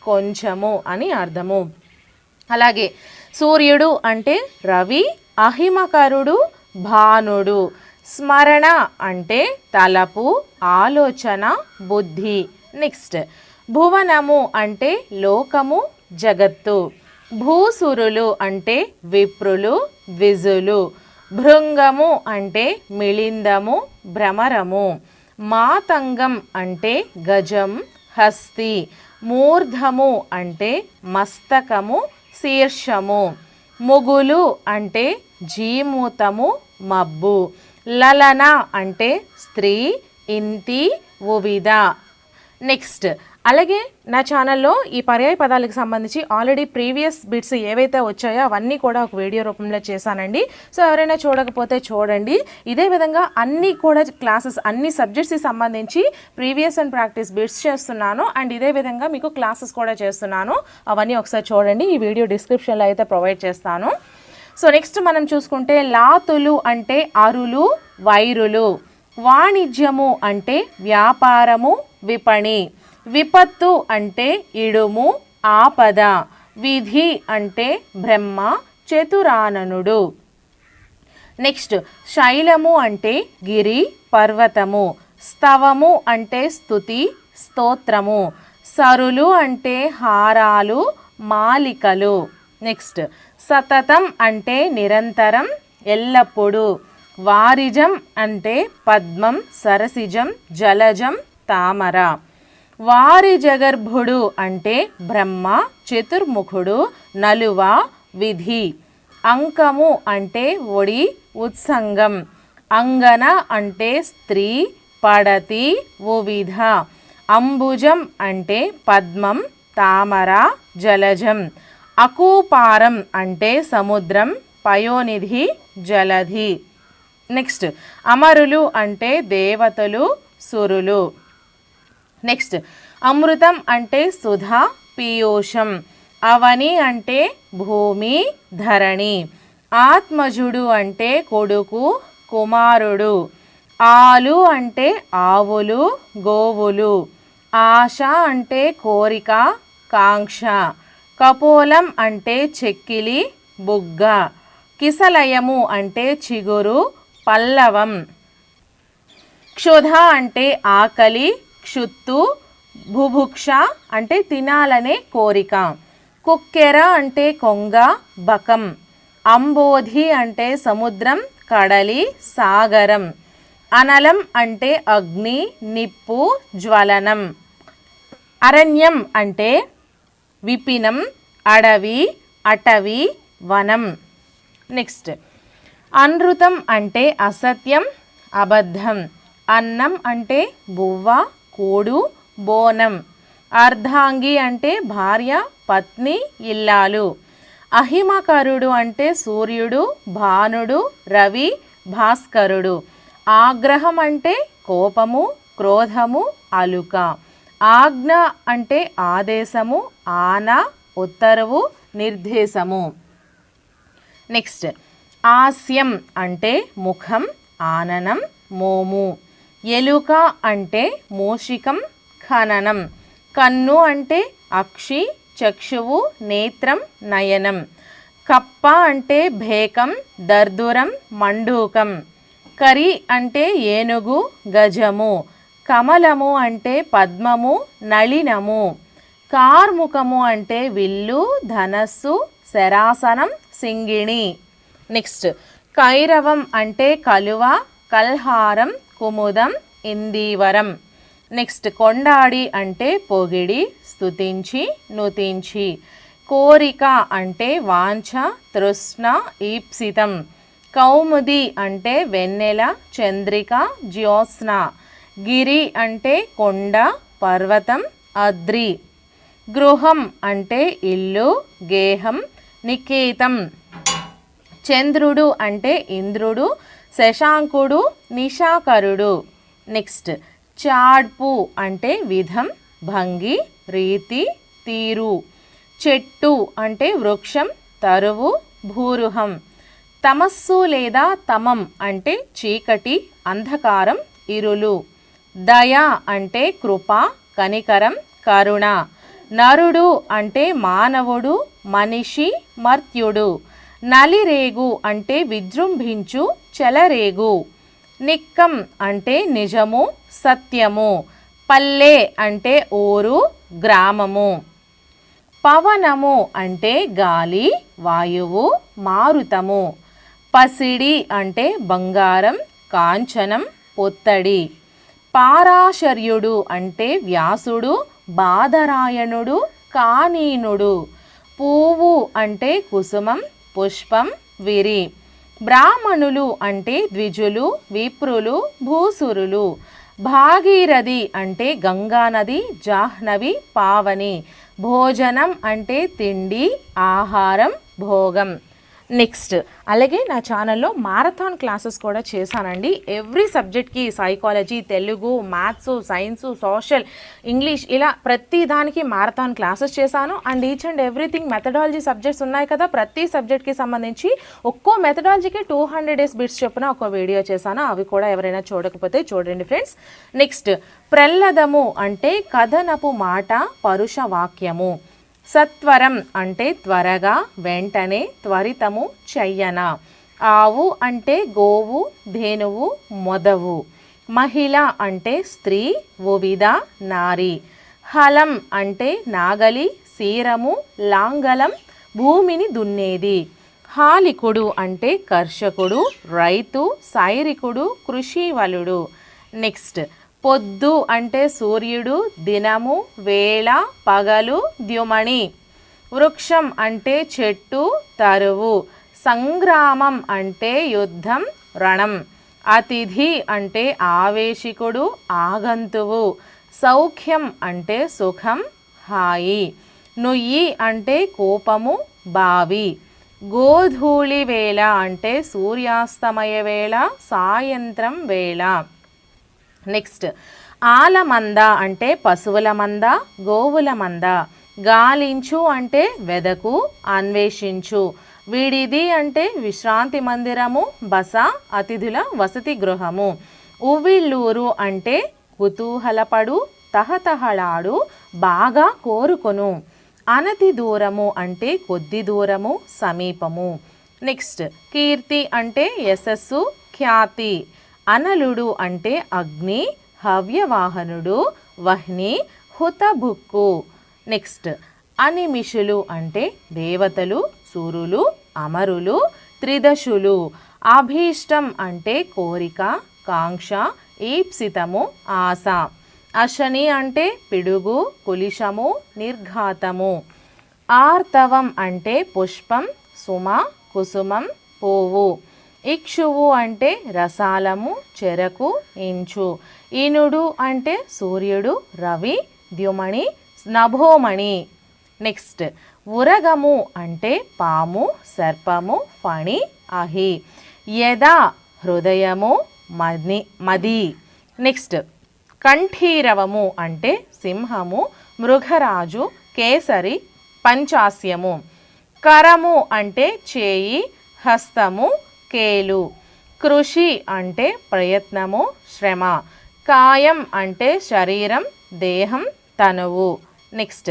కొంచెము అని అర్థము. అలాగే సూర్యుడు అంటే రవి, అహిమకరుడు, భానుడు. స్మరణ అంటే తలపు, ఆలోచన, బుద్ధి. నెక్స్ట్ భువనము అంటే లోకము, జగత్తు. భూసురులు అంటే విప్రులు, ద్విజులు. భృంగము అంటే మిళిందము, భ్రమరము. మాతంగం అంటే గజం, హస్తి. మూర్ధము అంటే మస్తకము, శీర్షము. ముగులు అంటే జీమూతము, మబ్బు. లలన అంటే స్త్రీ, ఇంతి, ఉవిద. నెక్స్ట్ అలాగే నా ఛానల్లో ఈ పర్యాయ పదాలకు సంబంధించి ఆల్రెడీ ప్రీవియస్ బిట్స్ ఏవైతే వచ్చాయో అవన్నీ కూడా ఒక వీడియో రూపంలో చేశానండి. సో ఎవరైనా చూడకపోతే చూడండి. ఇదే విధంగా అన్నీ కూడా క్లాసెస్ అన్ని సబ్జెక్ట్స్కి సంబంధించి ప్రీవియస్ అండ్ ప్రాక్టీస్ బిట్స్ చేస్తున్నాను. అండ్ ఇదే విధంగా మీకు క్లాసెస్ కూడా చేస్తున్నాను. అవన్నీ ఒకసారి చూడండి. ఈ వీడియో డిస్క్రిప్షన్లో అయితే ప్రొవైడ్ చేస్తాను. సో నెక్స్ట్ మనం చూసుకుంటే లాతులు అంటే అరులు వైరులు, వాణిజ్యము అంటే వ్యాపారము విపణి, విపత్తు అంటే ఇడుము ఆపద, విధి అంటే బ్రహ్మ చతురాననుడు. నెక్స్ట్ శైలము అంటే గిరి పర్వతము, స్తవము అంటే స్తుతి స్తోత్రము, సరులు అంటే హారాలు మాలికలు. నెక్స్ట్ సతతం అంటే నిరంతరం ఎల్లప్పుడూ, వారిజం అంటే పద్మం సరసిజం జలజం తామర, వారిజగర్భుడు అంటే బ్రహ్మ చతుర్ముఖుడు నలువ విధి, అంకము అంటే ఒడి ఉత్సంగం, అంగన అంటే స్త్రీ పడతి ఉవిధ, అంబుజం అంటే పద్మం తామర జలజం, అకూపారం అంటే సముద్రం పయోనిధి జలధి. నెక్స్ట్ అమరులు అంటే దేవతలు సురులు. నెక్స్ట్ అమృతం అంటే సుధా పీయూషం, అవని అంటే భూమి ధరణి, ఆత్మజుడు అంటే కొడుకు కుమారుడు, ఆలు అంటే ఆవులు గోవులు, ఆశ అంటే కోరిక కాంక్ష, కపోలం అంటే చెక్కిలి బుగ్గ, కిసలయము అంటే చిగురు పల్లవం, క్షుధ అంటే ఆకలి క్షుత్తు, బుభుక్ష అంటే తినాలనే కోరిక, కుక్కెర అంటే కొంగ బకం, అంబోధి అంటే సముద్రం కడలి సాగరం, అనలం అంటే అగ్ని నిప్పు జ్వలనం, అరణ్యం అంటే విపినం అడవి అటవి వనం. నెక్స్ట్ అనృతం అంటే అసత్యం అబద్ధం, అన్నం అంటే బువ్వ కూడు బోనం, అర్ధాంగి అంటే భార్య పత్ని ఇల్లాలు, అహిమకరుడు అంటే సూర్యుడు భానుడు రవి భాస్కరుడు, ఆగ్రహం అంటే కోపము క్రోధము అలుక, ఆజ్ఞ అంటే ఆదేశము ఆన ఉత్తర్వు నిర్దేశము. నెక్స్ట్ ఆస్యం అంటే ముఖం ఆననం మోము, ఎలుక అంటే మూషికం ఖననం, కన్ను అంటే అక్షి చక్షువు నేత్రం నయనం, కప్ప అంటే భేకం దర్దురం మండూకం, కరి అంటే ఏనుగు గజము, కమలము అంటే పద్మము నళినము, కార్ముకము అంటే విల్లు ధనస్సు శరాసనం సింగిణి. నెక్స్ట్ కైరవం అంటే కలువ కల్హారం కుముదం ఇందీవరం. నెక్స్ట్ కొండాడి అంటే పొగిడి స్తుతించి నుతించి, కోరిక అంటే వాంఛ తృష్ణ ఈప్సితం, కౌముది అంటే వెన్నెల చంద్రిక జ్యోత్స్న, గిరి అంటే కొండ పర్వతం అద్రి, గృహం అంటే ఇల్లు గేహం నికేతం, చంద్రుడు అంటే ఇంద్రుడు శశాంకుడు నిశాకరుడు. నెక్స్ట్ చాడ్పు అంటే విధం భంగి రీతి తీరు, చెట్టు అంటే వృక్షం తరువు భూరుహం, తమస్సు లేదా తమం అంటే చీకటి అంధకారం ఇరులు, దయ అంటే కృప కనికరం కరుణ, నరుడు అంటే మానవుడు మనిషి మర్త్యుడు, నలిరేగు అంటే విజృంభించు చెలరేగు, నిక్కం అంటే నిజము సత్యము, పల్లె అంటే ఊరు గ్రామము, పవనము అంటే గాలి వాయువు మారుతము, పసిడి అంటే బంగారం కాంచనం పొత్తడి, పారాశర్యుడు అంటే వ్యాసుడు బాదరాయణుడు కానీనుడు, పువ్వు అంటే కుసుమం పుష్పం విరి, బ్రాహ్మణులు అంటే ద్విజులు విప్రులు భూసురులు, భాగీరథి అంటే గంగానది జాహ్నవి పావని, భోజనం అంటే తిండి ఆహారం భోగం. నెక్స్ట్ అలాగే నా ఛానల్లో మారథాన్ క్లాసెస్ కూడా చేశానండి. ఎవ్రీ సబ్జెక్ట్కి psychology, Telugu, maths, science, social, English ఇలా ప్రతి దానికి మారథాన్ క్లాసెస్ చేశాను. And each and everything methodology subjects ఉన్నాయి కదా, ప్రతి సబ్జెక్ట్కి సంబంధించి ఒక్కో మెథడాలజీకి 200 డేస్ బిట్స్ చొప్పున ఒక వీడియో చేశాను. అవి కూడా ఎవరైనా చూడకపోతే చూడండి ఫ్రెండ్స్. నెక్స్ట్ ప్రహ్లాదము అంటే కథనపు మాట, పరుష వాక్యము. సత్వరం అంటే త్వరగా, వెంటనే, త్వరితము, చెయ్యన. ఆవు అంటే గోవు, ధేనువు, మొదవు. మహిళ అంటే స్త్రీ, ఉవిద, నారి. హలం అంటే నాగలి, శీరము, లాంగలం, భూమిని దున్నేది. హాలికుడు అంటే కర్షకుడు, రైతు, సైరికుడు, కృషివలుడు. నెక్స్ట్ పొద్దు అంటే సూర్యుడు, దినము, వేళ, పగలు, ద్యుమణి. వృక్షం అంటే చెట్టు, తరువు. సంగ్రామం అంటే యుద్ధం, రణం. అతిథి అంటే ఆవేశికుడు, ఆగంతువు. సౌఖ్యం అంటే సుఖం, హాయి. నుయ్యి అంటే కోపము, బావి. గోధూళి వేళ అంటే సూర్యాస్తమయ వేళ, సాయంత్రం వేళ. నెక్స్ట్ ఆలమంద అంటే పశువుల మంద, గోవుల మంద. గాలించు అంటే వెదకు, అన్వేషించు. విడిది అంటే విశ్రాంతి మందిరము, బస, అతిథుల వసతి గృహము. ఉవ్విళ్ళూరు అంటే కుతూహలపడు, తహతహలాడు, బాగా కోరుకొను. అనతి దూరము అంటే కొద్ది దూరము, సమీపము. నెక్స్ట్ కీర్తి అంటే యశస్సు, ఖ్యాతి. అనలుడు అంటే అగ్ని, హవ్యవాహనుడు, వహ్ని, హుతబుక్కు. నెక్స్ట్ అనిమిషులు అంటే దేవతలు, సూరులు, అమరులు, త్రిదశులు. అభీష్టం అంటే కోరిక, కాంక్ష, ఈప్సితము, ఆశ. అశని అంటే పిడుగు, కులిశము, నిర్ఘాతము. ఆర్తవం అంటే పుష్పం, సుమ, కుసుమం, పువ్వు. ఇక్షువు అంటే రసాలము, చెరకు, ఇంచు. ఈనుడు అంటే సూర్యుడు, రవి, ద్యుమణి, నభోమణి. నెక్స్ట్ ఉరగము అంటే పాము, సర్పము, ఫణి, అహి. యద హృదయము, మది. నెక్స్ట్ కంఠీరవము అంటే సింహము, మృగరాజు, కేసరి, పంచాస్యము. కరము అంటే చేయి, హస్తము, కేలు. కృషి అంటే ప్రయత్నము, శ్రమ. కాయం అంటే శరీరం, దేహం, తనువు. నెక్స్ట్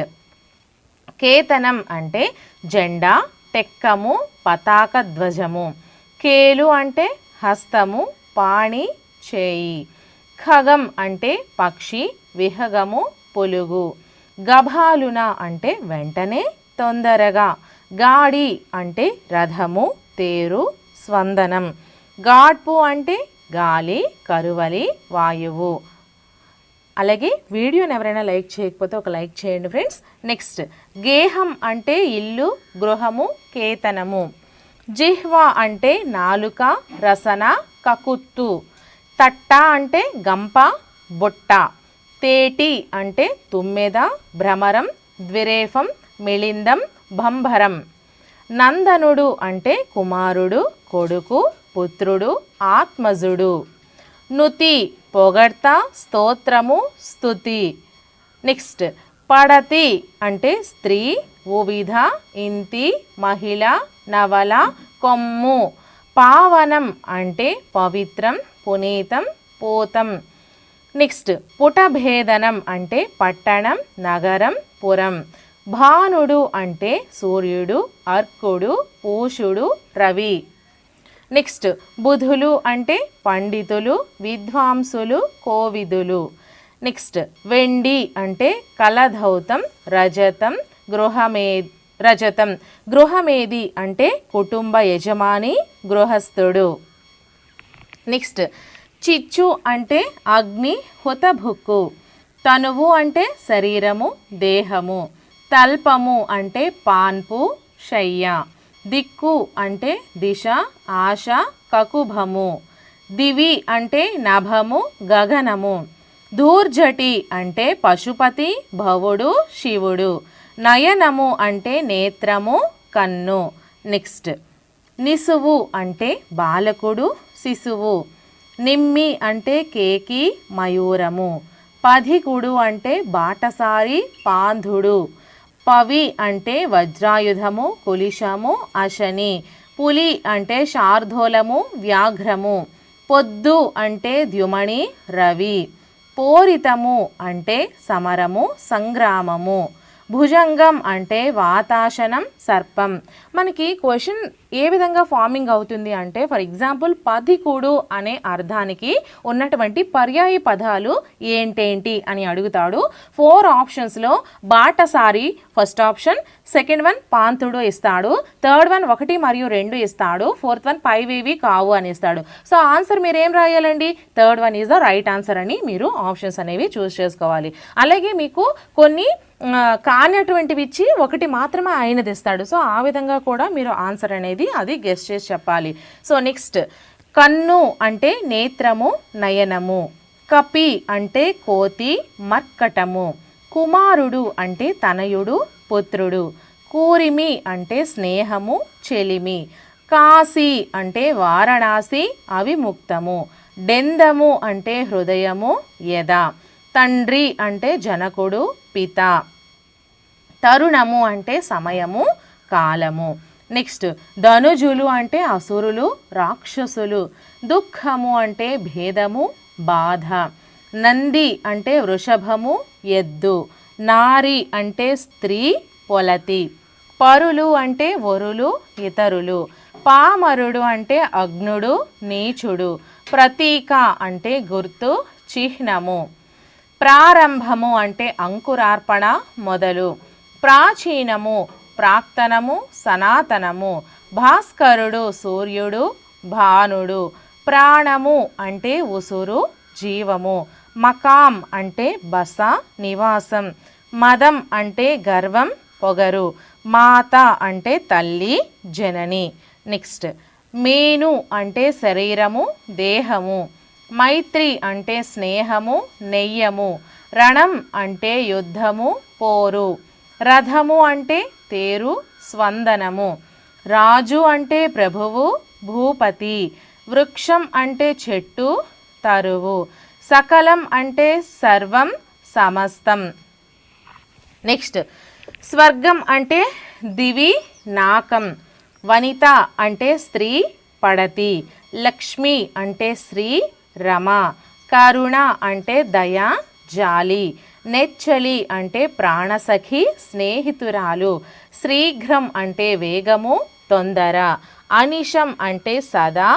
కేతనం అంటే జెండా, టెక్కము, పతాక ధ్వజము. కేలు అంటే హస్తము, పాణి, చేయి. ఖగం అంటే పక్షి, విహగము, పులుగు. గభాలున అంటే వెంటనే, తొందరగా. గాడి అంటే రథము, తేరు, స్వందనం. గాడ్పు అంటే గాలి, కరువలి, వాయువు. అలాగే వీడియోని ఎవరైనా లైక్ చేయకపోతే ఒక లైక్ చేయండి ఫ్రెండ్స్. నెక్స్ట్ గేహం అంటే ఇల్లు, గృహము, కేతనము. జిహ్వ అంటే నాలుక, రసన, కకుత్తు. తట్ట అంటే గంప, బుట్ట. తేటి అంటే తుమ్మెద, భ్రమరం, ద్విరేఫం, మిళిందం, భంభరం. నందనుడు అంటే కుమారుడు, కొడుకు, పుత్రుడు, ఆత్మజుడు. నుతి పొగడ్త, స్తోత్రము, స్తుతి. నెక్స్ట్ పడతి అంటే స్త్రీ, ఉవిధ, ఇంతి, మహిళ, నవల, కొమ్ము. పావనం అంటే పవిత్రం, పునీతం, పూతం. నెక్స్ట్ పుటభేదనం అంటే పట్టణం, నగరం, పురం. భానుడు అంటే సూర్యుడు, అర్కుడు, పూషుడు, రవి. నెక్స్ట్ బుధులు అంటే పండితులు, విద్వాంసులు, కోవిదులు. నెక్స్ట్ వెండి అంటే కలధౌతం, రజతం, గృహమేది అంటే కుటుంబ యజమాని, గృహస్థుడు. నెక్స్ట్ చిచ్చు అంటే అగ్ని, హుతభుక్కు. తనువు అంటే శరీరము, దేహము. తల్పము అంటే పాన్పు, శయ్య. దిక్కు అంటే దిశ, ఆశ, కకుభము. దివి అంటే నభము, గగనము. ధూర్జటి అంటే పశుపతి, భవుడు, శివుడు. నయనము అంటే నేత్రము, కన్ను. నెక్స్ట్ నిసువు అంటే బాలకుడు శిశువు. నిమ్మి అంటే కేకి మయూరము. పధికుడు అంటే బాటసారి పాంధుడు. పవి అంటే వజ్రాయుధము కులిశము అశని. పులి అంటే శార్ధూలము వ్యాఘ్రము. పొద్దు అంటే ద్యుమణి రవి. పోరితము అంటే సమరము సంగ్రామము. భుజంగం అంటే వాతాశనం సర్పం. మనకి క్వశ్చన్ ఏ విధంగా ఫార్మింగ్ అవుతుంది అంటే ఫర్ ఎగ్జాంపుల్ పధికుడు అనే అర్థానికి ఉన్నటువంటి పర్యాయ పదాలు ఏంటేంటి అని అడుగుతాడు. 4 ఆప్షన్స్లో బాటసారి ఫస్ట్ ఆప్షన్, సెకండ్ వన్ పాంతుడు ఇస్తాడు, థర్డ్ వన్ 1 మరియు 2 ఇస్తాడు, ఫోర్త్ వన్ పైవేవి కావు అని ఇస్తాడు. సో ఆన్సర్ మీరు ఏం రాయాలండి, third one is the right answer అని మీరు ఆప్షన్స్ అనేవి చూస్ చేసుకోవాలి. అలాగే మీకు కొన్ని కానటువంటివి ఇచ్చి 1 మాత్రమే ఆయనది ఇస్తాడు. సో ఆ విధంగా కూడా మీరు ఆన్సర్ అనేది అది గెస్ చేసి చెప్పాలి. సో నెక్స్ట్, కన్ను అంటే నేత్రము నయనము. కపి అంటే కోతి మర్కటము. కుమారుడు అంటే తనయుడు పుత్రుడు. కూరిమి అంటే స్నేహము చెలిమి. కాశీ అంటే వారణాసి అవిముక్తము. డెందము అంటే హృదయము యద. తండ్రి అంటే జనకుడు పిత. తరుణము అంటే సమయము కాలము. నెక్స్ట్, ధనుజులు అంటే అసురులు రాక్షసులు. దుఃఖము అంటే భేదము బాధ. నంది అంటే వృషభము ఎద్దు. నారి అంటే స్త్రీ పొలతి. పరులు అంటే వరులు ఇతరులు. పామరుడు అంటే అగ్నుడు నీచుడు. ప్రతీక అంటే గుర్తు చిహ్నము. ప్రారంభము అంటే అంకురార్పణ మొదలు. ప్రాచీనము ప్రాక్తనము సనాతనము. భాస్కరుడు సూర్యుడు భానుడు. ప్రాణము అంటే ఉసురు జీవము. మకాం అంటే బస నివాసం. మదం అంటే గర్వం పొగరు. మాత అంటే తల్లి జనని. నెక్స్ట్, మేను అంటే శరీరము దేహము. మైత్రి అంటే స్నేహము నెయ్యము. రణం అంటే యుద్ధము పోరు. రథము అంటే తేరు స్వందనము. రాజు అంటే ప్రభువు భూపతి. వృక్షం అంటే చెట్టు తరువు. సకలం అంటే సర్వం సమస్తం. నెక్స్ట్, స్వర్గం అంటే దివి నాకం. వనిత అంటే స్త్రీ పడతి. లక్ష్మి అంటే శ్రీ రమ. కరుణ అంటే దయ జాలి. నెచ్చలి అంటే ప్రాణసఖి స్నేహితురాలు. శీఘ్రం అంటే వేగము తొందర. అనిశం అంటే సదా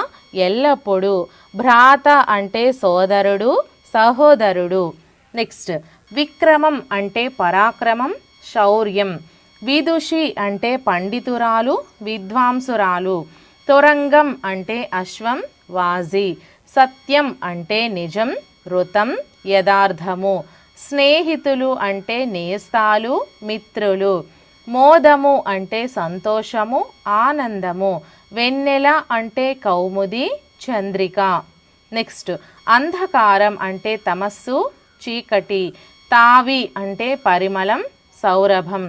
ఎల్లప్పుడూ. భ్రాత అంటే సోదరుడు సహోదరుడు. నెక్స్ట్, విక్రమం అంటే పరాక్రమం శౌర్యం. విదుషి అంటే పండితురాలు విద్వాంసురాలు. తురంగం అంటే అశ్వం వాజి. సత్యం అంటే నిజం ఋతం యథార్థము. స్నేహితులు అంటే నేస్తాలు మిత్రులు. మోదము అంటే సంతోషము ఆనందము. వెన్నెల అంటే కౌముది చంద్రిక. నెక్స్ట్, అంధకారం అంటే తమస్సు చీకటి. తావి అంటే పరిమళం సౌరభం.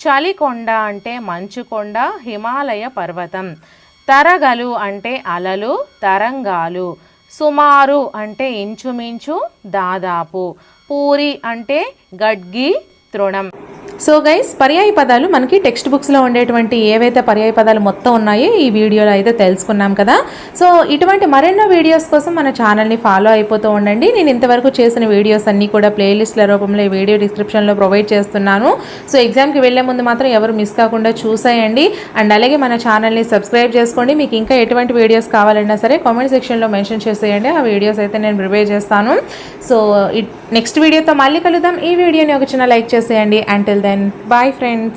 చలికొండ అంటే మంచుకొండ హిమాలయ పర్వతం. తరగలు అంటే అలలు తరంగాలు. సుమారు అంటే ఇంచుమించు దాదాపు. పూరి అంటే గడ్గి తృణం. సో గైస్, పర్యాయ పదాలు మనకి టెక్స్ట్ బుక్స్లో ఉండేటువంటి ఏవైతే పర్యాయ పదాలు మొత్తం ఉన్నాయో ఈ వీడియోలో అయితే తెలుసుకున్నాం కదా. సో ఇటువంటి మరెన్నో వీడియోస్ కోసం మన ఛానల్ని ఫాలో అయిపోతూ ఉండండి. నేను ఇంతవరకు చేసిన వీడియోస్ అన్నీ కూడా ప్లేలిస్ట్ల రూపంలో ఈ వీడియో డిస్క్రిప్షన్లో ప్రొవైడ్ చేస్తున్నాను. సో ఎగ్జామ్కి వెళ్ళే ముందు మాత్రం ఎవరు మిస్ కాకుండా చూసేయండి. అండ్ అలాగే మన ఛానల్ని సబ్స్క్రైబ్ చేసుకోండి. మీకు ఇంకా ఎటువంటి వీడియోస్ కావాలన్నా సరే కామెంట్ సెక్షన్లో మెన్షన్ చేసేయండి. ఆ వీడియోస్ అయితే నేను ప్రిపేర్ చేస్తాను. సో నెక్స్ట్ వీడియోతో మళ్ళీ కలుద్దాం. ఈ వీడియోని ఒక చిన్న లైక్ చేసేయండి. Until then bye friends.